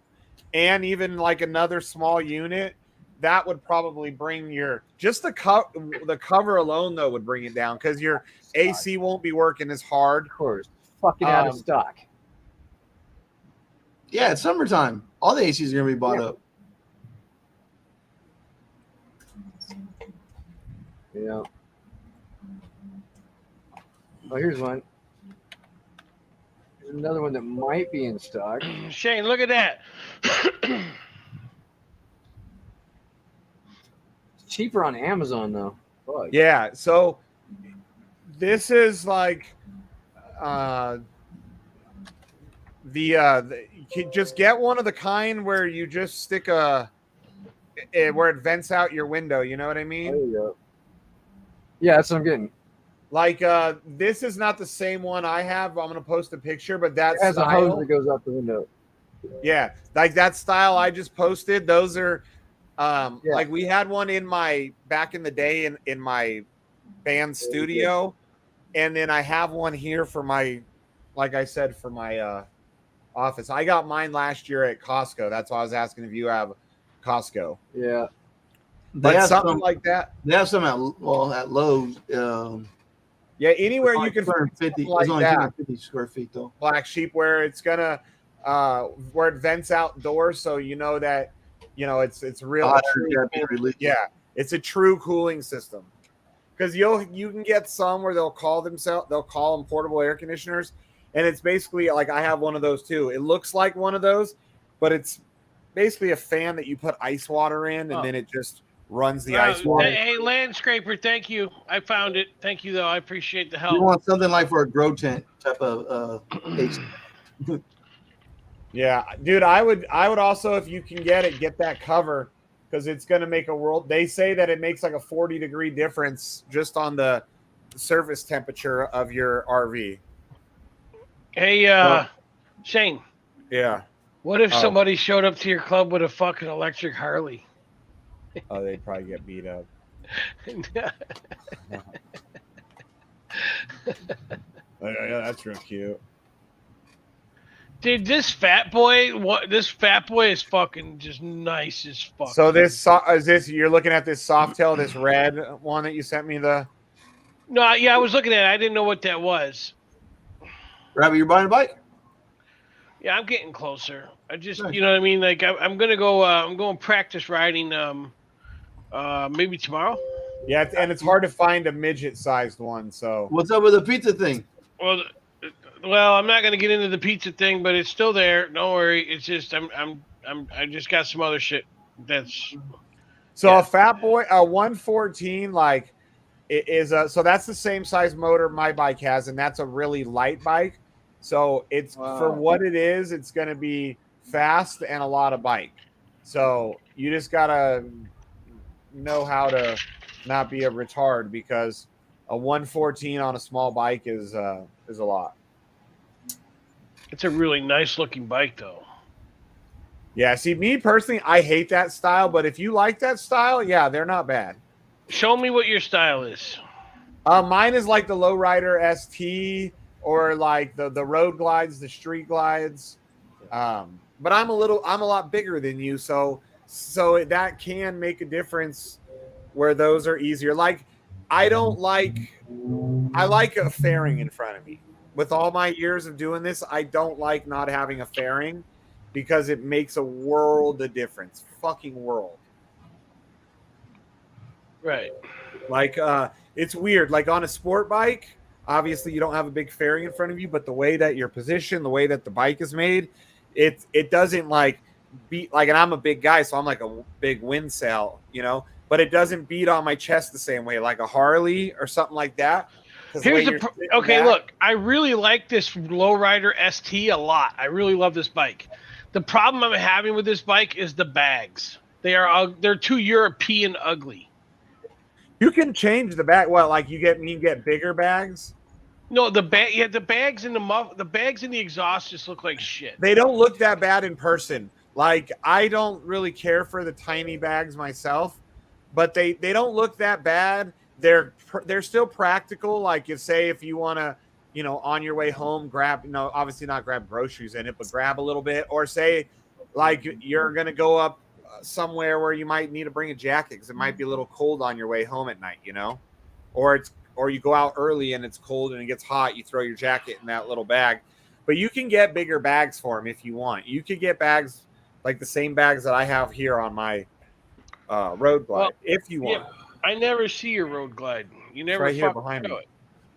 and even like another small unit, that would probably bring the cover alone though would bring it down because your AC won't be working as hard. Of course, fucking out of stock. Yeah, it's summertime. All the ACs are gonna be bought up. Yeah. Oh, here's one. There's another one that might be in stock. Shane, look at that. It's cheaper on Amazon though. Fuck. Yeah, so this is like you just get one of the kind where you just stick where it vents out your window. You know what I mean? There you go. Yeah, that's what I'm getting. Like this is not the same one I have. I'm gonna post a picture, but that It has a style, hose that goes out the window. yeah, like that style I just posted. Those are like we had one back in the day in my band studio, and then I have one here for my, like I said, for my office. I got mine last year at Costco. That's why I was asking if you have Costco. Yeah. But something like that. They have some at Lowe's. Yeah, anywhere you can 250. like It's only that. 250 square feet though. BlackSheep, where it's gonna where it vents outdoors, so that it's real. Yeah, it's a true cooling system. Because you can get some where they'll call them portable air conditioners, and it's basically like I have one of those too. It looks like one of those, but it's basically a fan that you put ice water in, and then it just runs the ice water. Hey, Landscraper, thank you. I found it. Thank you, though. I appreciate the help. You want something like for a grow tent type of AC. Yeah, dude, I would also, if you can get that cover, because it's going to make a world. They say that it makes like a 40-degree difference just on the surface temperature of your RV. Hey, Shane. Yeah. What if Oh. somebody showed up to your club with a fucking electric Harley? Oh, they'd probably get beat up. Yeah, that's real cute. Dude, this fat boy, this fat boy is fucking just nice as fuck. So is this you're looking at this Softail, this red one that you sent me the? No, yeah, I was looking at it. I didn't know what that was. Rabbit, you're buying a bike? Yeah, I'm getting closer. I just, Nice. you know what I mean. Like, I'm gonna go. I'm going practice riding. Maybe tomorrow. Yeah, and it's hard to find a midget-sized one. So What's up with the pizza thing? Well, I'm not gonna get into the pizza thing, but it's still there. Don't worry. It's just I just got some other shit. That's So a fat boy, a 114, like it is a, so that's the same size motor my bike has, and that's a really light bike. So it's for what it is, it's going to be fast and a lot of bike. So you just gotta know how to not be a retard, because a 114 on a small bike is a lot. it's a really nice looking bike though. Yeah, see, me personally, I hate that style, but if you like that style, yeah, they're not bad. Show me what your style is. Mine is like the Lowrider ST, or like the road glides, the street glides. But I'm a lot bigger than you, so that can make a difference where those are easier. Like I like a fairing in front of me. With all my years of doing this, I don't like not having a fairing, because it makes a world of difference. Fucking world. Right. Like it's weird. Like on a sport bike, obviously you don't have a big fairing in front of you, but the way that you're positioned, the way that the bike is made, it doesn't like beat like, and I'm a big guy, so I'm like a big wind sail, but it doesn't beat on my chest the same way like a Harley or something like that. Here's okay. Look, I really like this Lowrider ST a lot. I really love this bike. The problem I'm having with this bike is the bags. They're too European ugly. You can change the bag. What, like you can get bigger bags? No, the bags in the bags in the exhaust just look like shit. They don't look that bad in person. Like I don't really care for the tiny bags myself, but they don't look that bad. They're still practical. Like if you want to, on your way home, grab, obviously not grab groceries in it, but grab a little bit, or say like you're going to go up somewhere where you might need to bring a jacket because it might be a little cold on your way home at night, or you go out early and it's cold and it gets hot, you throw your jacket in that little bag. But you can get bigger bags for them if you want. You could get bags like the same bags that I have here on my road glide, if you want. Yeah, I never see your road glide. You never. It's right here behind me.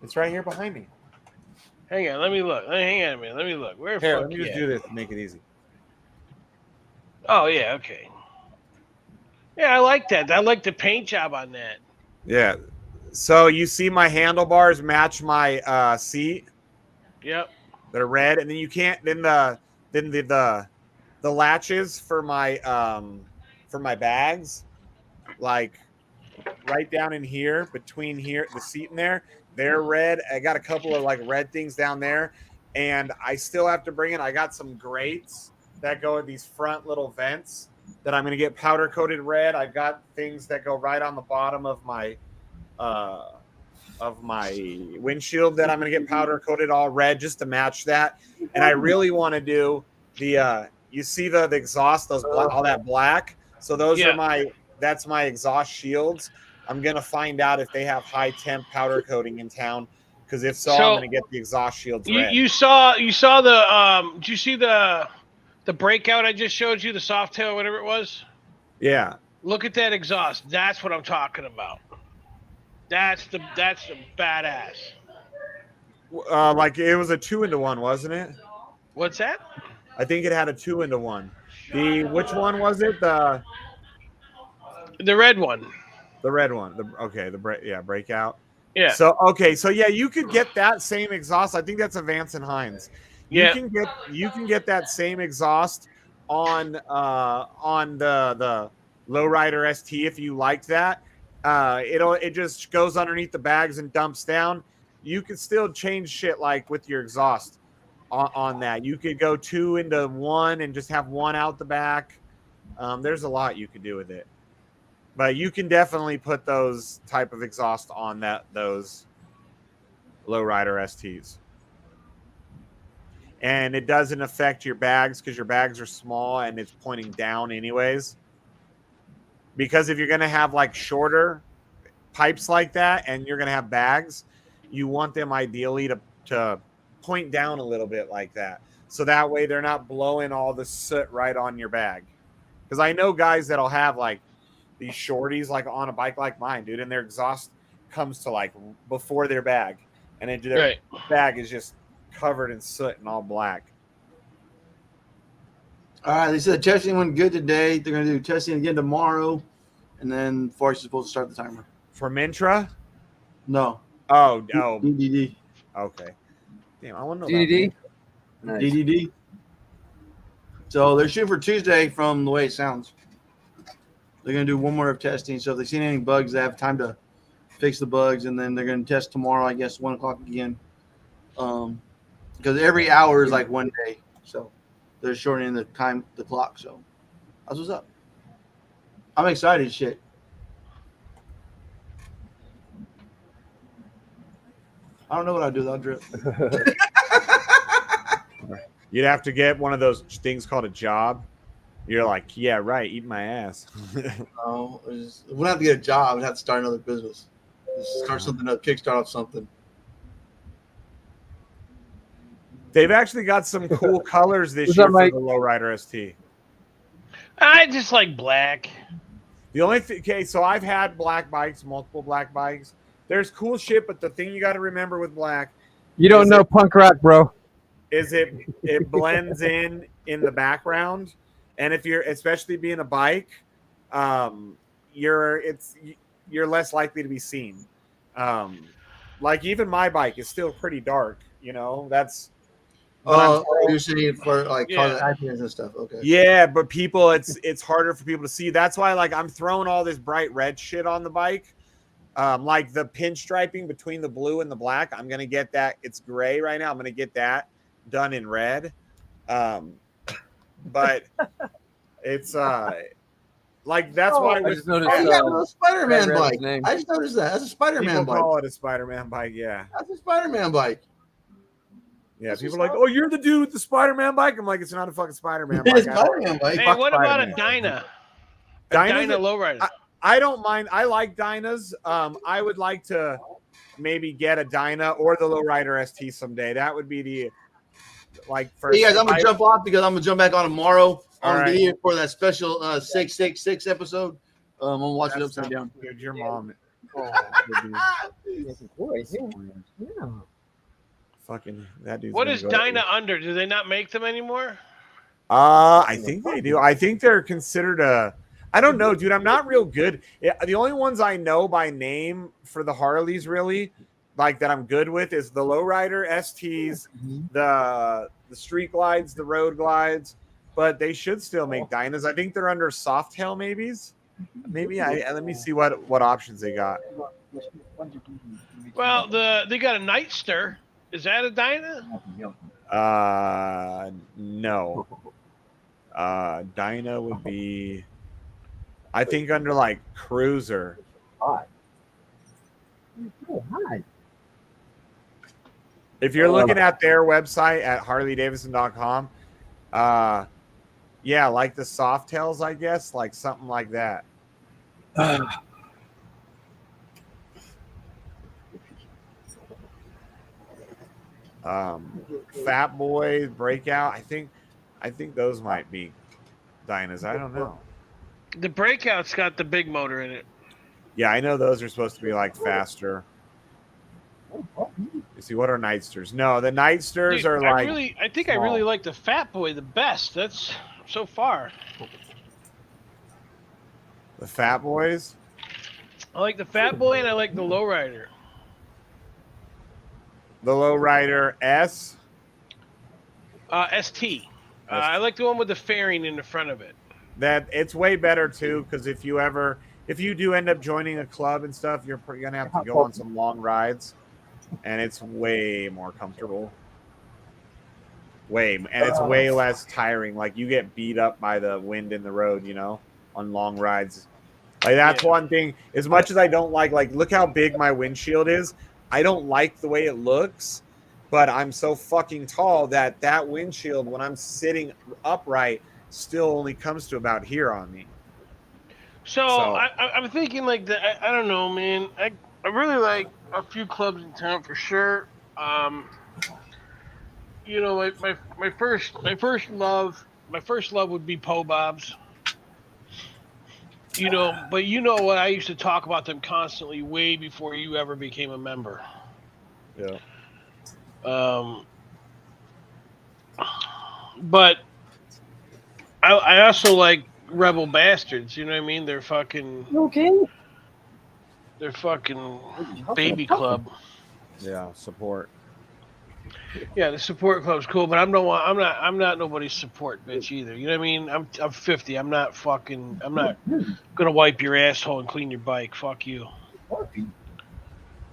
It's right here behind me. Hang on, let me look. Hang on a minute. Let me look. Where? Here, let me just do this to make it easy. Oh yeah, okay. Yeah, I like that. I like the paint job on that. Yeah. So you see my handlebars match my seat. Yep. They're red, and then you can't. Then the latches for my bags, like right down in here between here the seat in there, they're red. I got a couple of like red things down there, and I still have to bring in. I got some grates that go in these front little vents that I'm going to get powder coated red. I've got things that go right on the bottom of my windshield that I'm going to get powder coated all red just to match that. And I really want to do the you see the exhaust, all that black. So those are that's my exhaust shields. I'm going to find out if they have high temp powder coating in town, because if so, I'm going to get the exhaust shields red. You saw the did you see the breakout I just showed you, the Softail, whatever it was? Yeah. Look at that exhaust. That's what I'm talking about. That's the badass. Like it was a 2-in-1, wasn't it? What's that? I think it had a 2-in-1. Which one was it? The red one. The red one. Breakout. Yeah. So you could get that same exhaust. I think that's a Vance and Hines. You can get that same exhaust on the Lowrider ST if you like that. It just goes underneath the bags and dumps down. You can still change shit like with your exhaust. on that. You could go 2 into 1 and just have 1 out the back. There's a lot you could do with it, but you can definitely put those type of exhaust on those lowrider STs. And it doesn't affect your bags because your bags are small and it's pointing down anyways. Because if you're going to have like shorter pipes like that and you're going to have bags, you want them ideally to point down a little bit like that. So that way they're not blowing all the soot right on your bag. Because I know guys that'll have like these shorties like on a bike like mine, dude, and their exhaust comes to like before their bag. And their bag is just covered in soot and all black. All right, they said testing went good today. They're going to do testing again tomorrow, and then Forrest is supposed to start the timer. For Mintra? No. Oh. DDD. Okay. Damn, I want to know DDD? Nice. DDD. So they're shooting for Tuesday from the way it sounds. They're going to do one more of testing. So if they see any bugs, they have time to fix the bugs, and then they're going to test tomorrow, I guess, 1 o'clock again. Because every hour is like 1 day. So they're shortening the clock. So that's what's up. I'm excited, shit. I don't know what I'd do without drip. You'd have to get one of those things called a job. You're like, yeah, right, eat my ass. No, we wouldn't have to get a job. We'd have to start another business. Just start something up, kickstart off something. They've actually got some cool colors this year for the Lowrider ST. I just like black. The only thing, okay, so I've had black bikes, multiple black bikes. There's cool shit, but the thing you got to remember with black, you don't know punk rock, bro. Is it blends in the background, and if you're especially being a bike, you're less likely to be seen. Like even my bike is still pretty dark. You know, that's. You're saying for like accidents and stuff. Okay. Yeah, but people, it's harder for people to see. That's why, like, I'm throwing all this bright red shit on the bike, like the pinstriping between the blue and the black. I'm gonna get that. It's gray right now. I'm gonna get that done in red. But it's like that's why I just noticed. You got a little Spider-Man bike. I just noticed that. That's a Spider-Man bike. People call it a Spider-Man bike. Yeah, that's a Spider-Man bike. Yeah, people are like, oh, you're the dude with the Spider-Man bike. I'm like, it's not a fucking Spider-Man bike. It's Spider-Man bike. Hey, what about a Dyna? Dyna lowrider. I don't mind. I like Dynas. I would like to maybe get a Dyna or the Lowrider ST someday. That would be the first. Hey guys, I'm gonna jump off because I'm gonna jump back on tomorrow on right. video for that special 666 episode. I'm gonna watch it upside down. Dude, your mom. Fucking that dude. What is Dyna under? Do they not make them anymore? I think they do. I think they're considered a. I don't know, dude. I'm not real good. The only ones I know by name for the Harleys, really, like that I'm good with, is the Lowrider STs, the Street Glides, the Road Glides. But they should still make Dynas. I think they're under Softail, maybes. Maybe let me see what options they got. Well, they got a Nightster. Is that a Dyna? No. Dyna would be, I think, under like Cruiser. If you're looking at their website at harleydavidson.com, yeah, like the Softails, I guess, like something like that. Fat Boy, Breakout. I think those might be Dynas. I don't know. The Breakout's got the big motor in it. Yeah, I know those are supposed to be like faster. You see, what are Nightsters? No, the Nightsters are like. I think I really like the Fat Boy the best. That's so far. The Fat Boys. I like the Fat Boy and I like the Lowrider. The Lowrider S. ST. I like the one with the fairing in the front of it. That it's way better too, because if you do end up joining a club and stuff, you're gonna have to go on some long rides, and it's way more comfortable. and it's way less tiring. Like you get beat up by the wind in the road, you know, on long rides. Like that's one thing. As much as I don't like look how big my windshield is. I don't like the way it looks, but I'm so fucking tall that windshield when I'm sitting upright still only comes to about here on me. So I'm thinking like that. I don't know, man. I really like a few clubs in town for sure. You know, my first love would be Po Bob's. You know, but you know what? I used to talk about them constantly way before you ever became a member. Yeah. But I also like Rebel Bastards. You know what I mean? They're fucking baby club. Yeah, support. Yeah, the support club's cool, but I'm not nobody's support bitch either. You know what I mean? I'm 50. I'm not gonna wipe your asshole and clean your bike. Fuck you.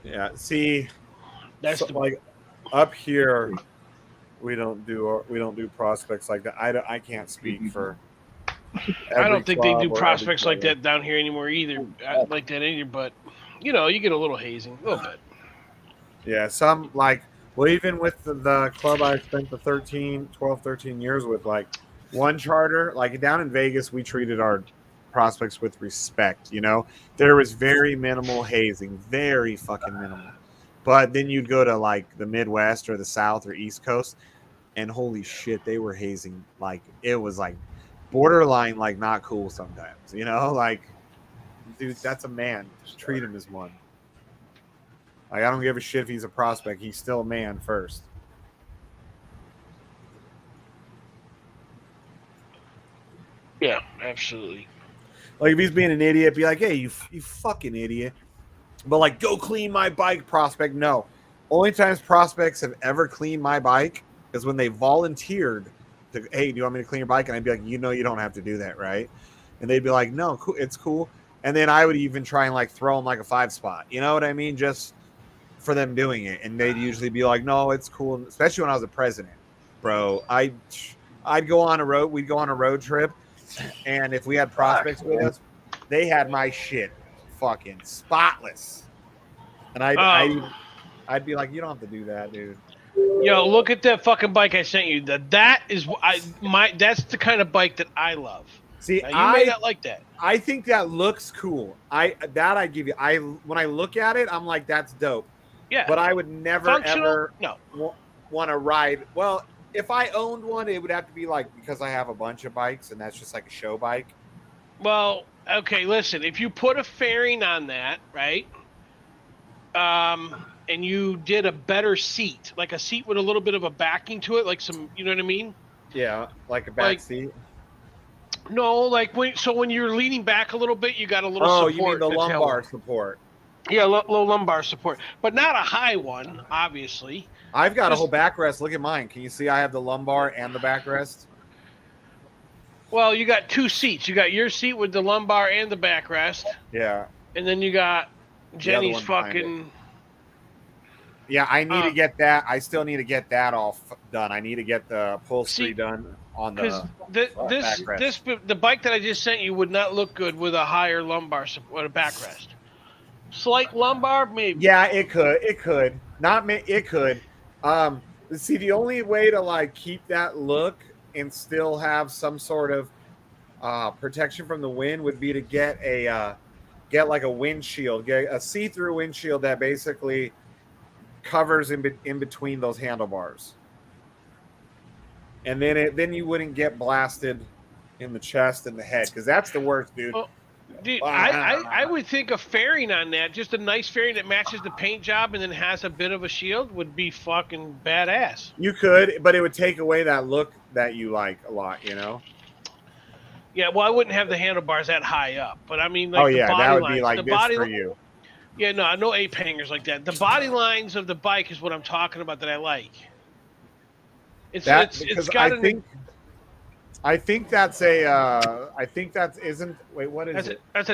Yeah. See, That's like up here, we don't do prospects like that. I can't speak for. I don't think they do prospects like that down here anymore either. Like that either, but you know, you get a little hazing, a little bit. Yeah, some like. Well, even with the club I spent the 12, 13 years with, like one charter, like down in Vegas, we treated our prospects with respect, you know? There was very minimal hazing, very fucking minimal. But then you'd go to like the Midwest or the South or East Coast, and holy shit, they were hazing. Like it was like borderline, like not cool sometimes, you know? Like, dude, that's a man. Just treat him as one. Like, I don't give a shit if he's a prospect. He's still a man first. Yeah, absolutely. Like, if he's being an idiot, be like, hey, you fucking idiot. But, like, go clean my bike, prospect. No. Only times prospects have ever cleaned my bike is when they volunteered to, hey, do you want me to clean your bike? And I'd be like, you know you don't have to do that, right? And they'd be like, no, cool, it's cool. And then I would even try and, like, throw them, like, a 5-spot. You know what I mean? Just for them doing it, and they'd usually be like, no, it's cool. Especially when I was a president, bro. I'd go on a road, we'd go on a road trip, and if we had prospects with us, they had my shit fucking spotless. And I'd be like, you don't have to do that, dude. Yo, look at that fucking bike I sent you. That's the kind of bike that I love. See, now, you may not like that. I think that looks cool. I give you. When I look at it, I'm like, that's dope. Yeah, but I would never ever want to ride. Well, if I owned one, it would have to be like because I have a bunch of bikes, and that's just like a show bike. Well, okay, listen. If you put a fairing on that, right, and you did a better seat, like a seat with a little bit of a backing to it, like some, you know what I mean? Yeah, like a back seat. No, like when you're leaning back a little bit, you got a little support. Oh, you mean the lumbar support? Yeah, low lumbar support, but not a high one, obviously. I've got a whole backrest. Look at mine. Can you see I have the lumbar and the backrest? Well, you got two seats. You got your seat with the lumbar and the backrest. Yeah. And then you got Jenny's fucking... Yeah, I need to get that. I still need to get that all done. I need to get the upholstery done on the backrest. The bike that I just sent you would not look good with a higher lumbar support, a backrest. Slight lumbar, maybe. Yeah, it could. It could. Not me. It could. See, the only way to like keep that look and still have some sort of protection from the wind would be to get like a windshield, get a see-through windshield that basically covers in between those handlebars, and then you wouldn't get blasted in the chest and the head, because that's the worst, dude. Well, dude, I would think a fairing on that, just a nice fairing that matches the paint job and then has a bit of a shield, would be fucking badass. You could, but it would take away that look that you like a lot, you know? Yeah, well, I wouldn't have the handlebars that high up, but I mean, like, that would lines, be like this for you. Yeah, no ape hangers like that. The body lines of the bike is what I'm talking about that I like. It's got I think that's a. I think that isn't. Wait, what is it? That's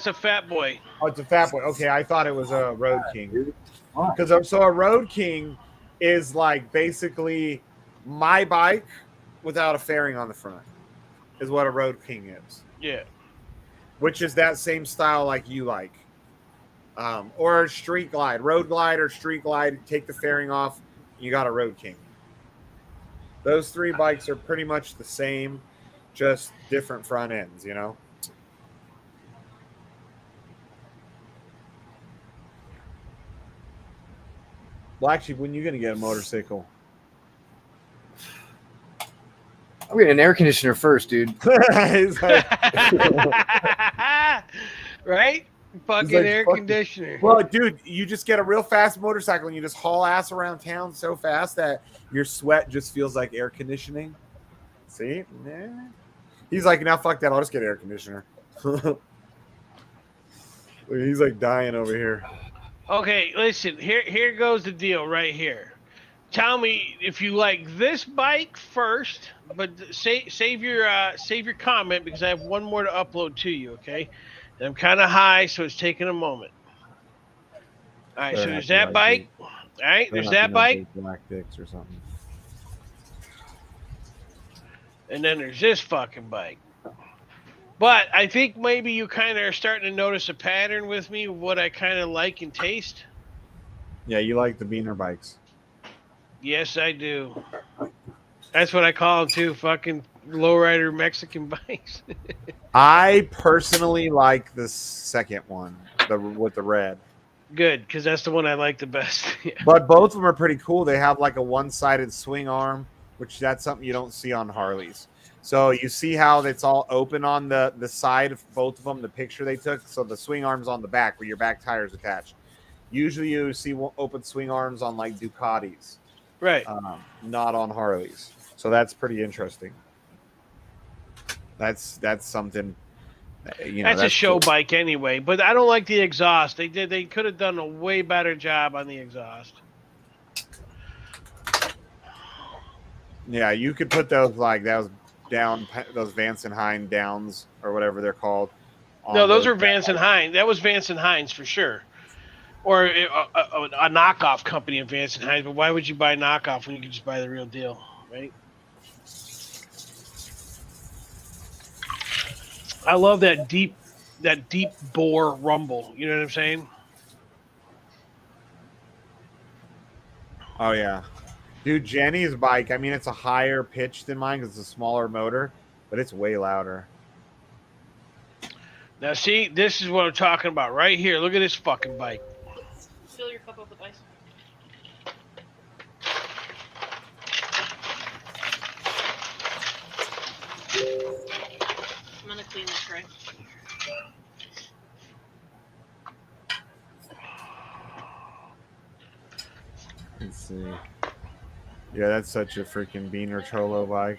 a Fat Boy. Oh, it's a Fat Boy. Okay, I thought it was a Road King. Because so a Road King is like basically My bike without a fairing on the front is what a Road King is. Yeah. Which is that same style like you like. Or Street Glide. Road Glide or Street Glide, take the fairing off, you got a Road King. Those three bikes are pretty much the same, just different front ends, you know? BlackSheep, when you going to get a motorcycle? I'm getting an air conditioner first, dude. He's like, Right? Fucking like, air fuck conditioner. well, dude, you just get a real fast motorcycle and you just haul ass around town so fast that your sweat just feels like air conditioning. See? Nah. He's like, now fuck that. I'll just get air conditioner. He's like dying over here. Okay, listen. Here goes the deal right here. Tell me if you like this bike first, but save your comment because I have one more to upload to you. Okay, and I'm kind of high, so it's taking a moment. All right, so there's that bike. All right, there's that bike. Black dicks or something. And then there's this fucking bike. But I think maybe you kind of are starting to notice a pattern with me of what I kind of like and taste. Yeah, you like the Beaner bikes. Yes, I do. That's what I call them too, fucking lowrider Mexican bikes. I personally like the second one, with the red. Good, because that's the one I like the best. Yeah. But both of them are pretty cool. They have like a one-sided swing arm, which that's something you don't see on Harleys. So you see how it's all open on the side of both of them, the picture they took. So the swing arm's on the back where your back tire is attached. Usually you see open swing arms on like Ducatis. Right. Not on Harleys. So that's pretty interesting. That's something, you know. That's a show cool. bike anyway, but I don't like the exhaust. They could have done a way better job on the exhaust. Yeah, you could put those like those Vance and Hine downs or whatever they're called. No, those are Vance and Hine. That was Vance and Hines for sure. Or a knockoff company of Vance and Hines. But why would you buy knockoff when you could just buy the real deal, right? I love that deep bore rumble. You know what I'm saying? Oh yeah, dude. Jenny's bike. I mean, it's a higher pitch than mine because it's a smaller motor, but it's way louder. Now, see, this is what I'm talking about right here. Look at this fucking bike. Fill your cup up with ice. I'm gonna clean this tray. Let's see. Yeah, that's such a freaking Beaner Cholo bike.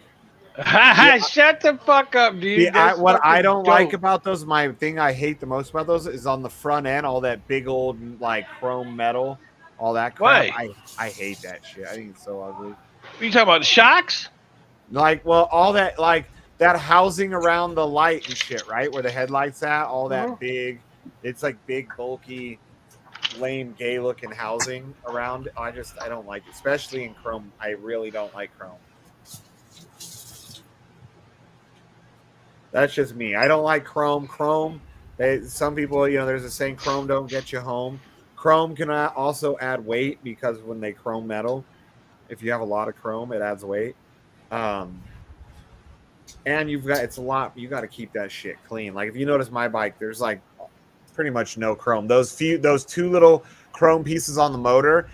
Shut the fuck up, dude. What I don't like about those, my thing I hate the most about those is on the front end, all that big old like chrome metal, all that crap. Why? I hate that shit. I think it's so ugly. What are you talking about? The shocks? Like, well, all that like that housing around the light and shit, right? Where the headlights at, all that big, it's like big, bulky, lame, gay looking housing around. I don't like it, especially in chrome. I really don't like chrome. That's just me. I don't like chrome. Some people, you know, there's a saying, chrome don't get you home. Chrome can also add weight because when they chrome metal, if you have a lot of chrome, it adds weight. And you got to keep that shit clean. Like if you notice my bike, there's like pretty much no chrome. Those two little chrome pieces on the motor,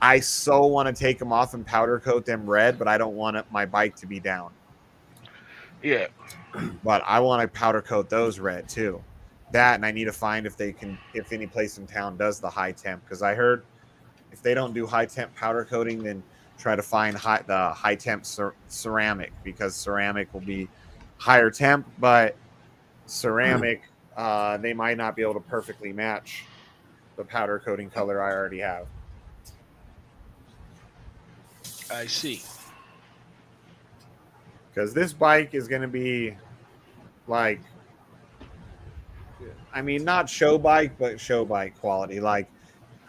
I so want to take them off and powder coat them red, but I don't want my bike to be down. Yeah. But I want to powder coat those red too. That, and I need to find if any place in town does the high temp, because I heard if they don't do high temp powder coating, then try to find the high temp ceramic, because ceramic will be higher temp, but ceramic they might not be able to perfectly match the powder coating color I already have. I see. Because this bike is going to be like, I mean, not show bike, but show bike quality. Like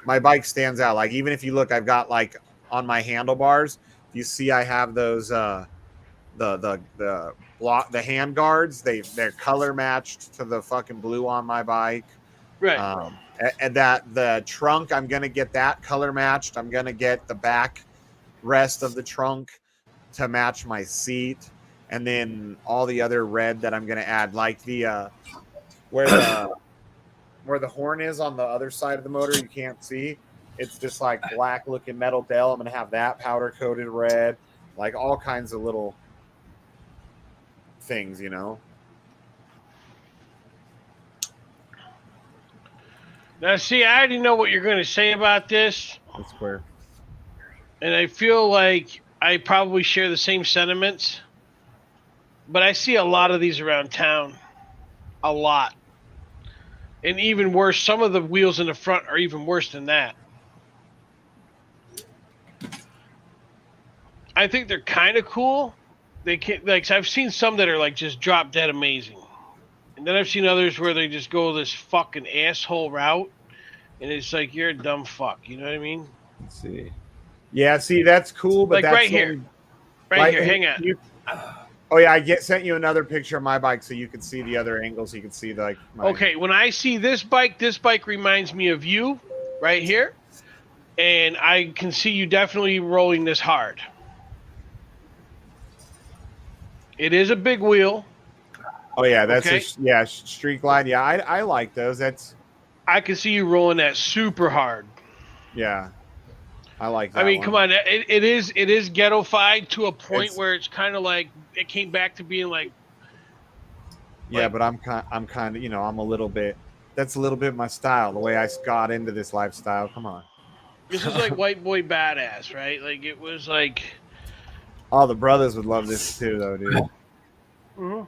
my bike stands out. Like even if you look, I've got like on my handlebars, You see, I have those the hand guards. They're color matched to the fucking blue on my bike. Right. And that the trunk, I'm gonna get that color matched. I'm gonna get the back rest of the trunk to match my seat, and then all the other red that I'm gonna add, like the where the horn is on the other side of the motor, you can't see. It's this like black looking metal dell. I'm gonna have that powder coated red, like all kinds of little things, you know. Now, see, I already know what you're going to say about this, That's square. and I feel like I probably share the same sentiments. But I see a lot of these around town, a lot, and even worse. Some of the wheels in the front are even worse than that. I think they're kind of cool. They can't like I've seen some that are like just drop dead amazing, and then I've seen others where they just go this fucking asshole route, and it's like you're a dumb fuck. You know what I mean? Let's see. Yeah, see, that's cool, but Like that's right here, right here. Hang on. Oh yeah, sent you another picture of my bike so you can see the other angles. So you can see like Okay, when I see this bike reminds me of you right here, and I can see you definitely rolling this hard. It is a big wheel. Oh yeah, that's okay. Street Glide. Yeah, I like those. That's I can see you rolling that super hard. Yeah, I like that. I mean, one. come on, it is ghettofied to a point where it's kind of like it came back to being like. Yeah, but I'm kind of, I'm a little bit. That's a little bit my style. The way I got into this lifestyle. Come on. This is like white boy badass, right? Like it was like. All the brothers would love this too, though, dude. Mm-hmm.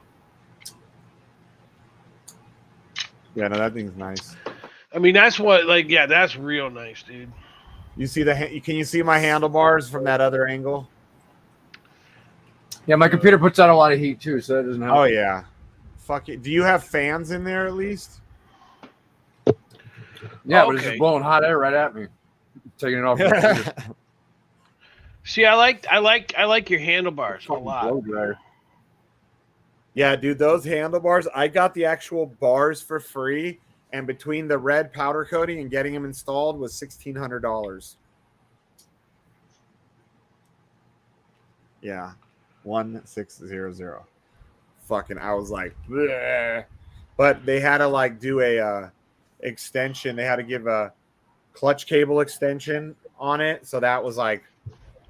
Yeah, no, that thing's nice. I mean, that's what, like, yeah, that's real nice, dude. You see can you see my handlebars from that other angle? Yeah, my computer puts out a lot of heat too, so that doesn't help. Oh yeah, fuck it. Do you have fans in there at least? Yeah, but it's just blowing hot air right at me. Taking it off. See, I like your handlebars a lot. Yeah, dude, those handlebars, I got the actual bars for free, and between the red powder coating and getting them installed was $1,600. Yeah, 1600. Fucking, I was like, bleh. But they had to like do a extension. They had to give a clutch cable extension on it, so that was like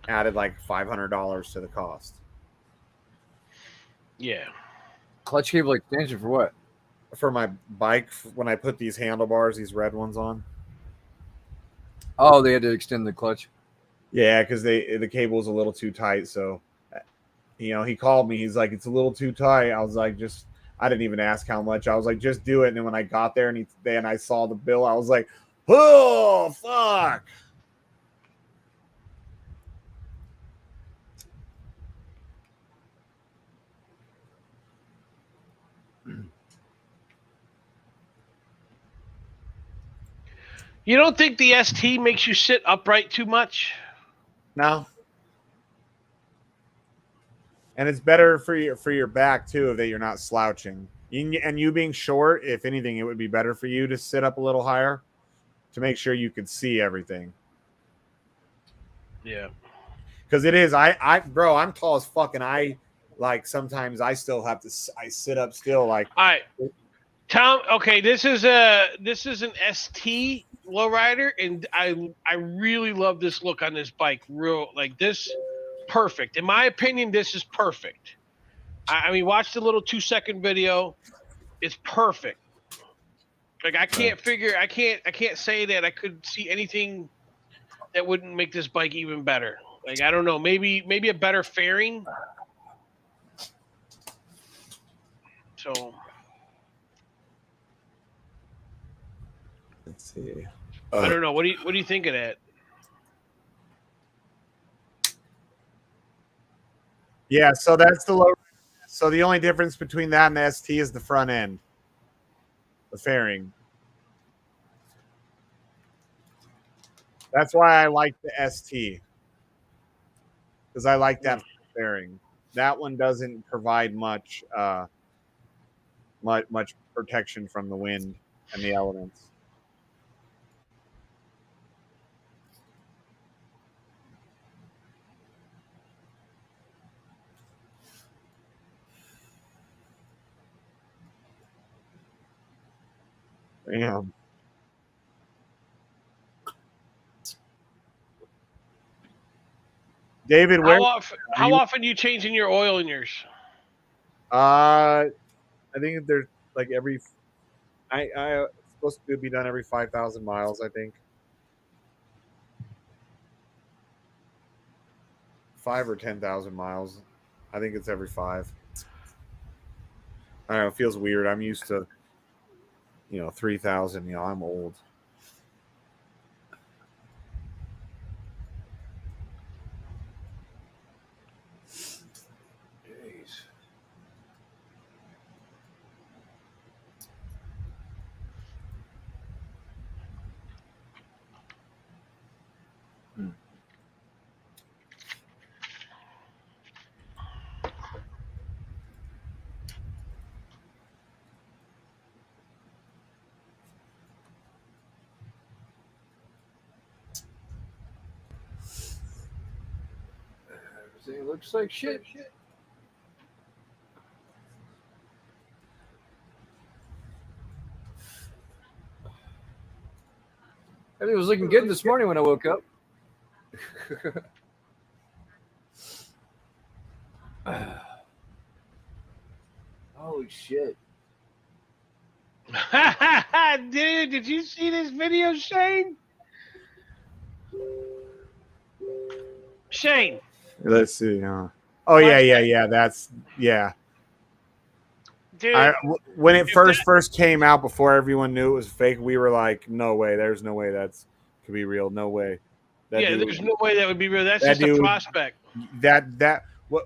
added like $500 to the cost. Yeah. Clutch cable extension for what? For my bike when I put these handlebars, these red ones on. Oh, they had to extend the clutch. Yeah, because the cable was a little too tight. So, he called me. He's like, "It's a little too tight." I was like, I didn't even ask how much. I was like, "Just do it." And then when I got there and I saw the bill, I was like, "Oh fuck." You don't think the ST makes you sit upright too much? No. And it's better for your back too, that you're not slouching. And you being short, if anything, it would be better for you to sit up a little higher to make sure you could see everything. Yeah. Because it is, bro, I'm tall as fuck, and I like sometimes I still have to. I sit up still, like. All right, Tom. Okay, this is an ST lowrider, and I really love this look on this bike. Real like this, perfect. In my opinion, this is perfect. I mean, watch the little 2-second video. It's perfect. Like I can't say that I could see anything that wouldn't make this bike even better. Like I don't know, maybe a better fairing. So let's see. I don't know. What do you think of that? Yeah, so that's the low. So the only difference between that and the ST is the front end, the fairing. That's why I like the ST. because I like that bearing. That one doesn't provide much protection from the wind and the elements. Damn. David, where? How often you changing your oil in yours? I think there's like every. I supposed to be done every 5,000 miles. I think 5 or 10,000 miles. I think it's every 5. I don't know. It feels weird. I'm used to 3,000. I'm old. Everything looks like shit. Everything was looking good this morning when I woke up. Holy shit. Dude, did you see this video, Shane? Shane. Let's see. Oh yeah. That's yeah. Dude, When it first came out, before everyone knew it was fake, we were like, "No way! There's no way that's could be real. No way." there's no way that would be real. That's that just a dude- prospect.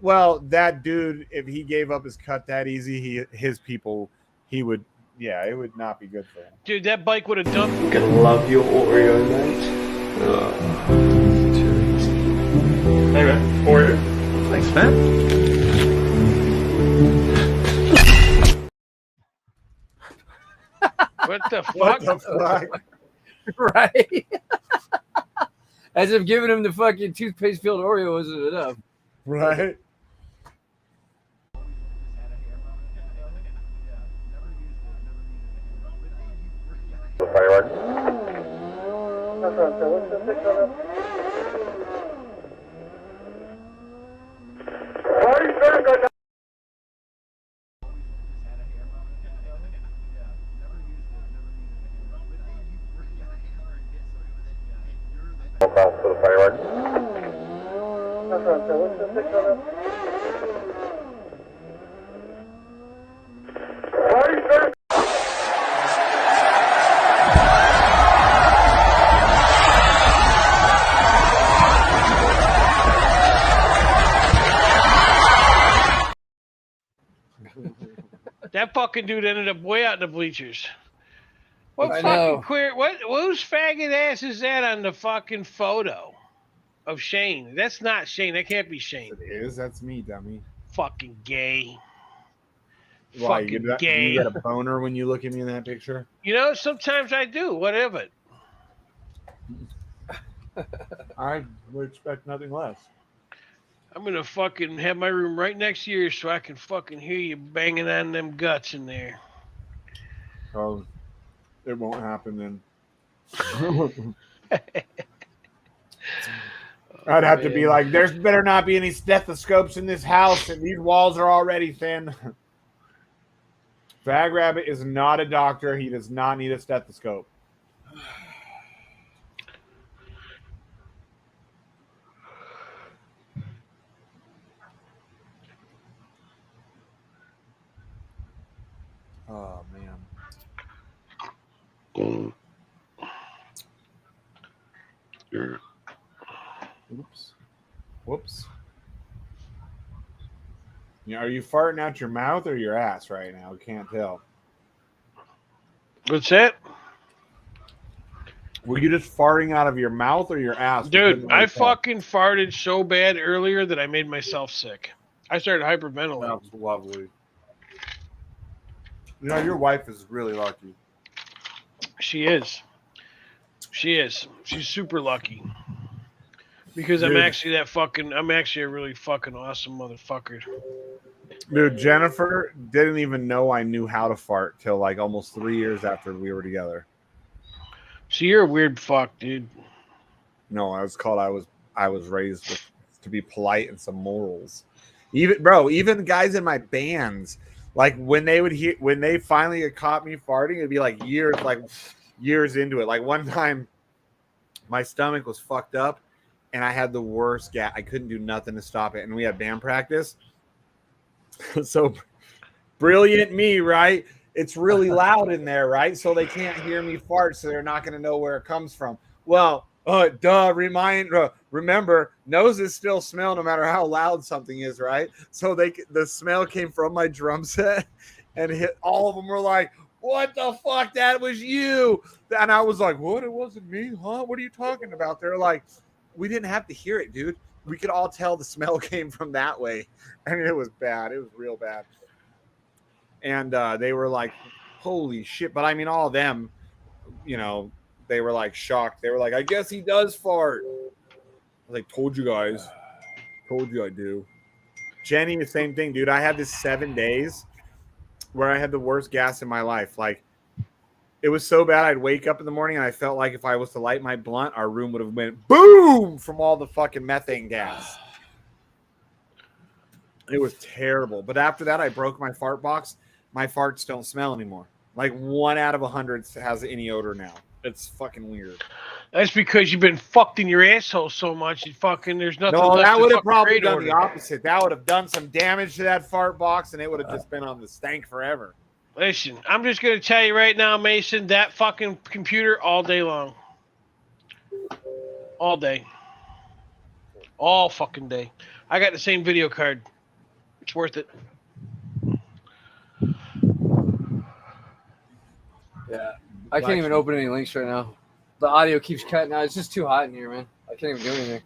Well, that dude, if he gave up his cut that easy, his people, he would. Yeah, it would not be good for him. Dude, that bike would have dumped. I'm gonna love your Oreo, mate. Too easy. Hey man, Oreo. Thanks, man. What the fuck? What the fuck? Right? As if giving him the fucking toothpaste filled Oreo wasn't enough. Right? That fucking dude ended up way out in the bleachers. What I fucking know. queer? Whose faggot ass is that on the fucking photo of Shane? That's not Shane. That can't be Shane. It is. That's me, dummy. Fucking gay. Why Fucking you gay. get a boner when you look at me in that picture? You know, sometimes I do. Whatever. I would expect nothing less. I'm gonna fucking have my room right next to yours so I can fucking hear you banging on them guts in there. Oh, it won't happen then. I'd have to be like, there's better not be any stethoscopes in this house, and these walls are already thin. Fag Rabbit is not a doctor. He does not need a stethoscope. Oh, man. Oops. Whoops. Yeah, are you farting out your mouth or your ass right now? I can't tell. What's that? Were you just farting out of your mouth or your ass? Dude, I fucking farted so bad earlier that I made myself sick. I started hyperventilating. That's lovely. You know, your wife is really lucky. She is. She is. She's super lucky. Because Dude. I'm actually a really fucking awesome motherfucker. Dude, Jennifer didn't even know I knew how to fart till like almost 3 years after we were together. So you're a weird fuck, dude. No, I was raised to be polite and some morals. Even guys in my bands, like when they finally caught me farting, it'd be like years into it. Like one time my stomach was fucked up and I had the worst gas. I couldn't do nothing to stop it. And we had band practice. So brilliant me, right? It's really loud in there, right? So they can't hear me fart, so they're not going to know where it comes from. Well, remember, noses still smell no matter how loud something is, right? So the smell came from my drum set, and all of them were like, "What the fuck? That was you!" And I was like, "What? It wasn't me, huh? What are you talking about?" They're like, "We didn't have to hear it, dude. We could all tell the smell came from that way." And it was bad. It was real bad. And they were like, "Holy shit!" But I mean, all of them, you know, they were like shocked. They were like, "I guess he does fart." I was like, "Told you guys. Told you I do." Jenny, the same thing, dude. I had this 7 days where I had the worst gas in my life. Like, it was so bad I'd wake up in the morning and I felt like if I was to light my blunt, our room would have went boom from all the fucking methane gas. It was terrible. But after that, I broke my fart box. My farts don't smell anymore. Like 1 out of 100 has any odor now. It's fucking weird. That's because you've been fucked in your asshole so much. There's nothing No, left. that to would have fucking probably create done order. the opposite. That would have done some damage to that fart box, and it would have just been on the stank forever. Listen, I'm just gonna tell you right now, Mason. That fucking computer all day long, all day, all fucking day. I got the same video card. It's worth it. Yeah, I can't even open any links right now. The audio keeps cutting out. It's just too hot in here, man. I can't even do anything.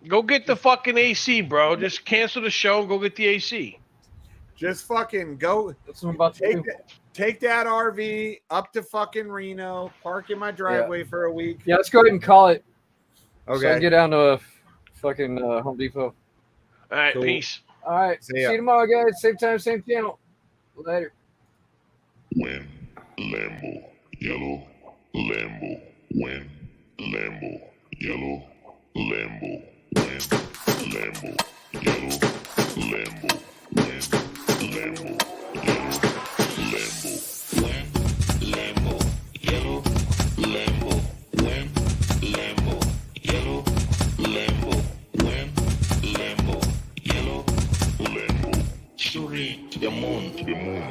Go get the fucking AC, bro. Just cancel the show and go get the AC. Just fucking go. That's what I'm about to do. Take that RV up to fucking Reno, park in my driveway for a week. Yeah, let's go ahead and call it. Okay. So I can get down to fucking Home Depot. All right, Cool. peace. All right. See you tomorrow, guys. Same time, same channel. Later. When Lambo, yellow, Lambo, when Lambo, yellow, Lambo, when Lambo, yellow, Lambo, when Lambo, yellow, Lambo, when Lambo, yellow, Lambo, when Lambo, yellow, Lambo, when Lambo, yellow, Lambo, shooting to the moon,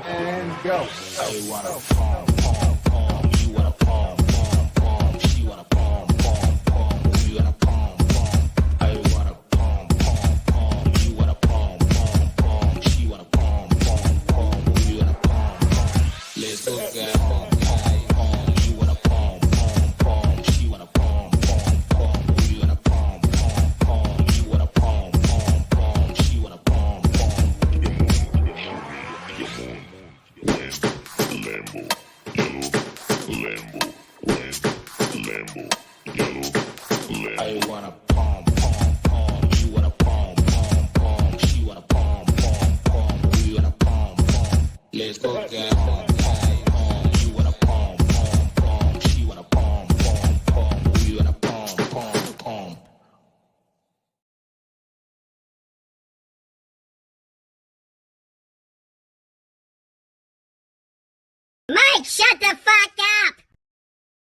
And go. I wanna palm, palm, palm. You wanna palm, palm, palm. She wanna palm, palm, palm. You wanna palm, palm. I wanna palm, palm, palm. You wanna palm, palm, palm. She wanna palm, palm, palm. You wanna palm, palm. Let's go get palm, palm, palm. You wanna palm, palm, palm. She wanna palm, palm, palm. You wanna palm, palm, palm. You wanna palm, palm, palm. She wanna palm, palm. When Lambo, yellow, Lambo, when Lambo, yellow, Lambo. I wanna palm, palm, palm. You wanna palm, palm, palm. She wanna palm, palm, palm. We wanna palm, palm. Let's go get palm, palm, palm. You wanna palm, palm, palm. She wanna palm, palm, palm. We wanna palm, palm, palm. Mike, shut the fuck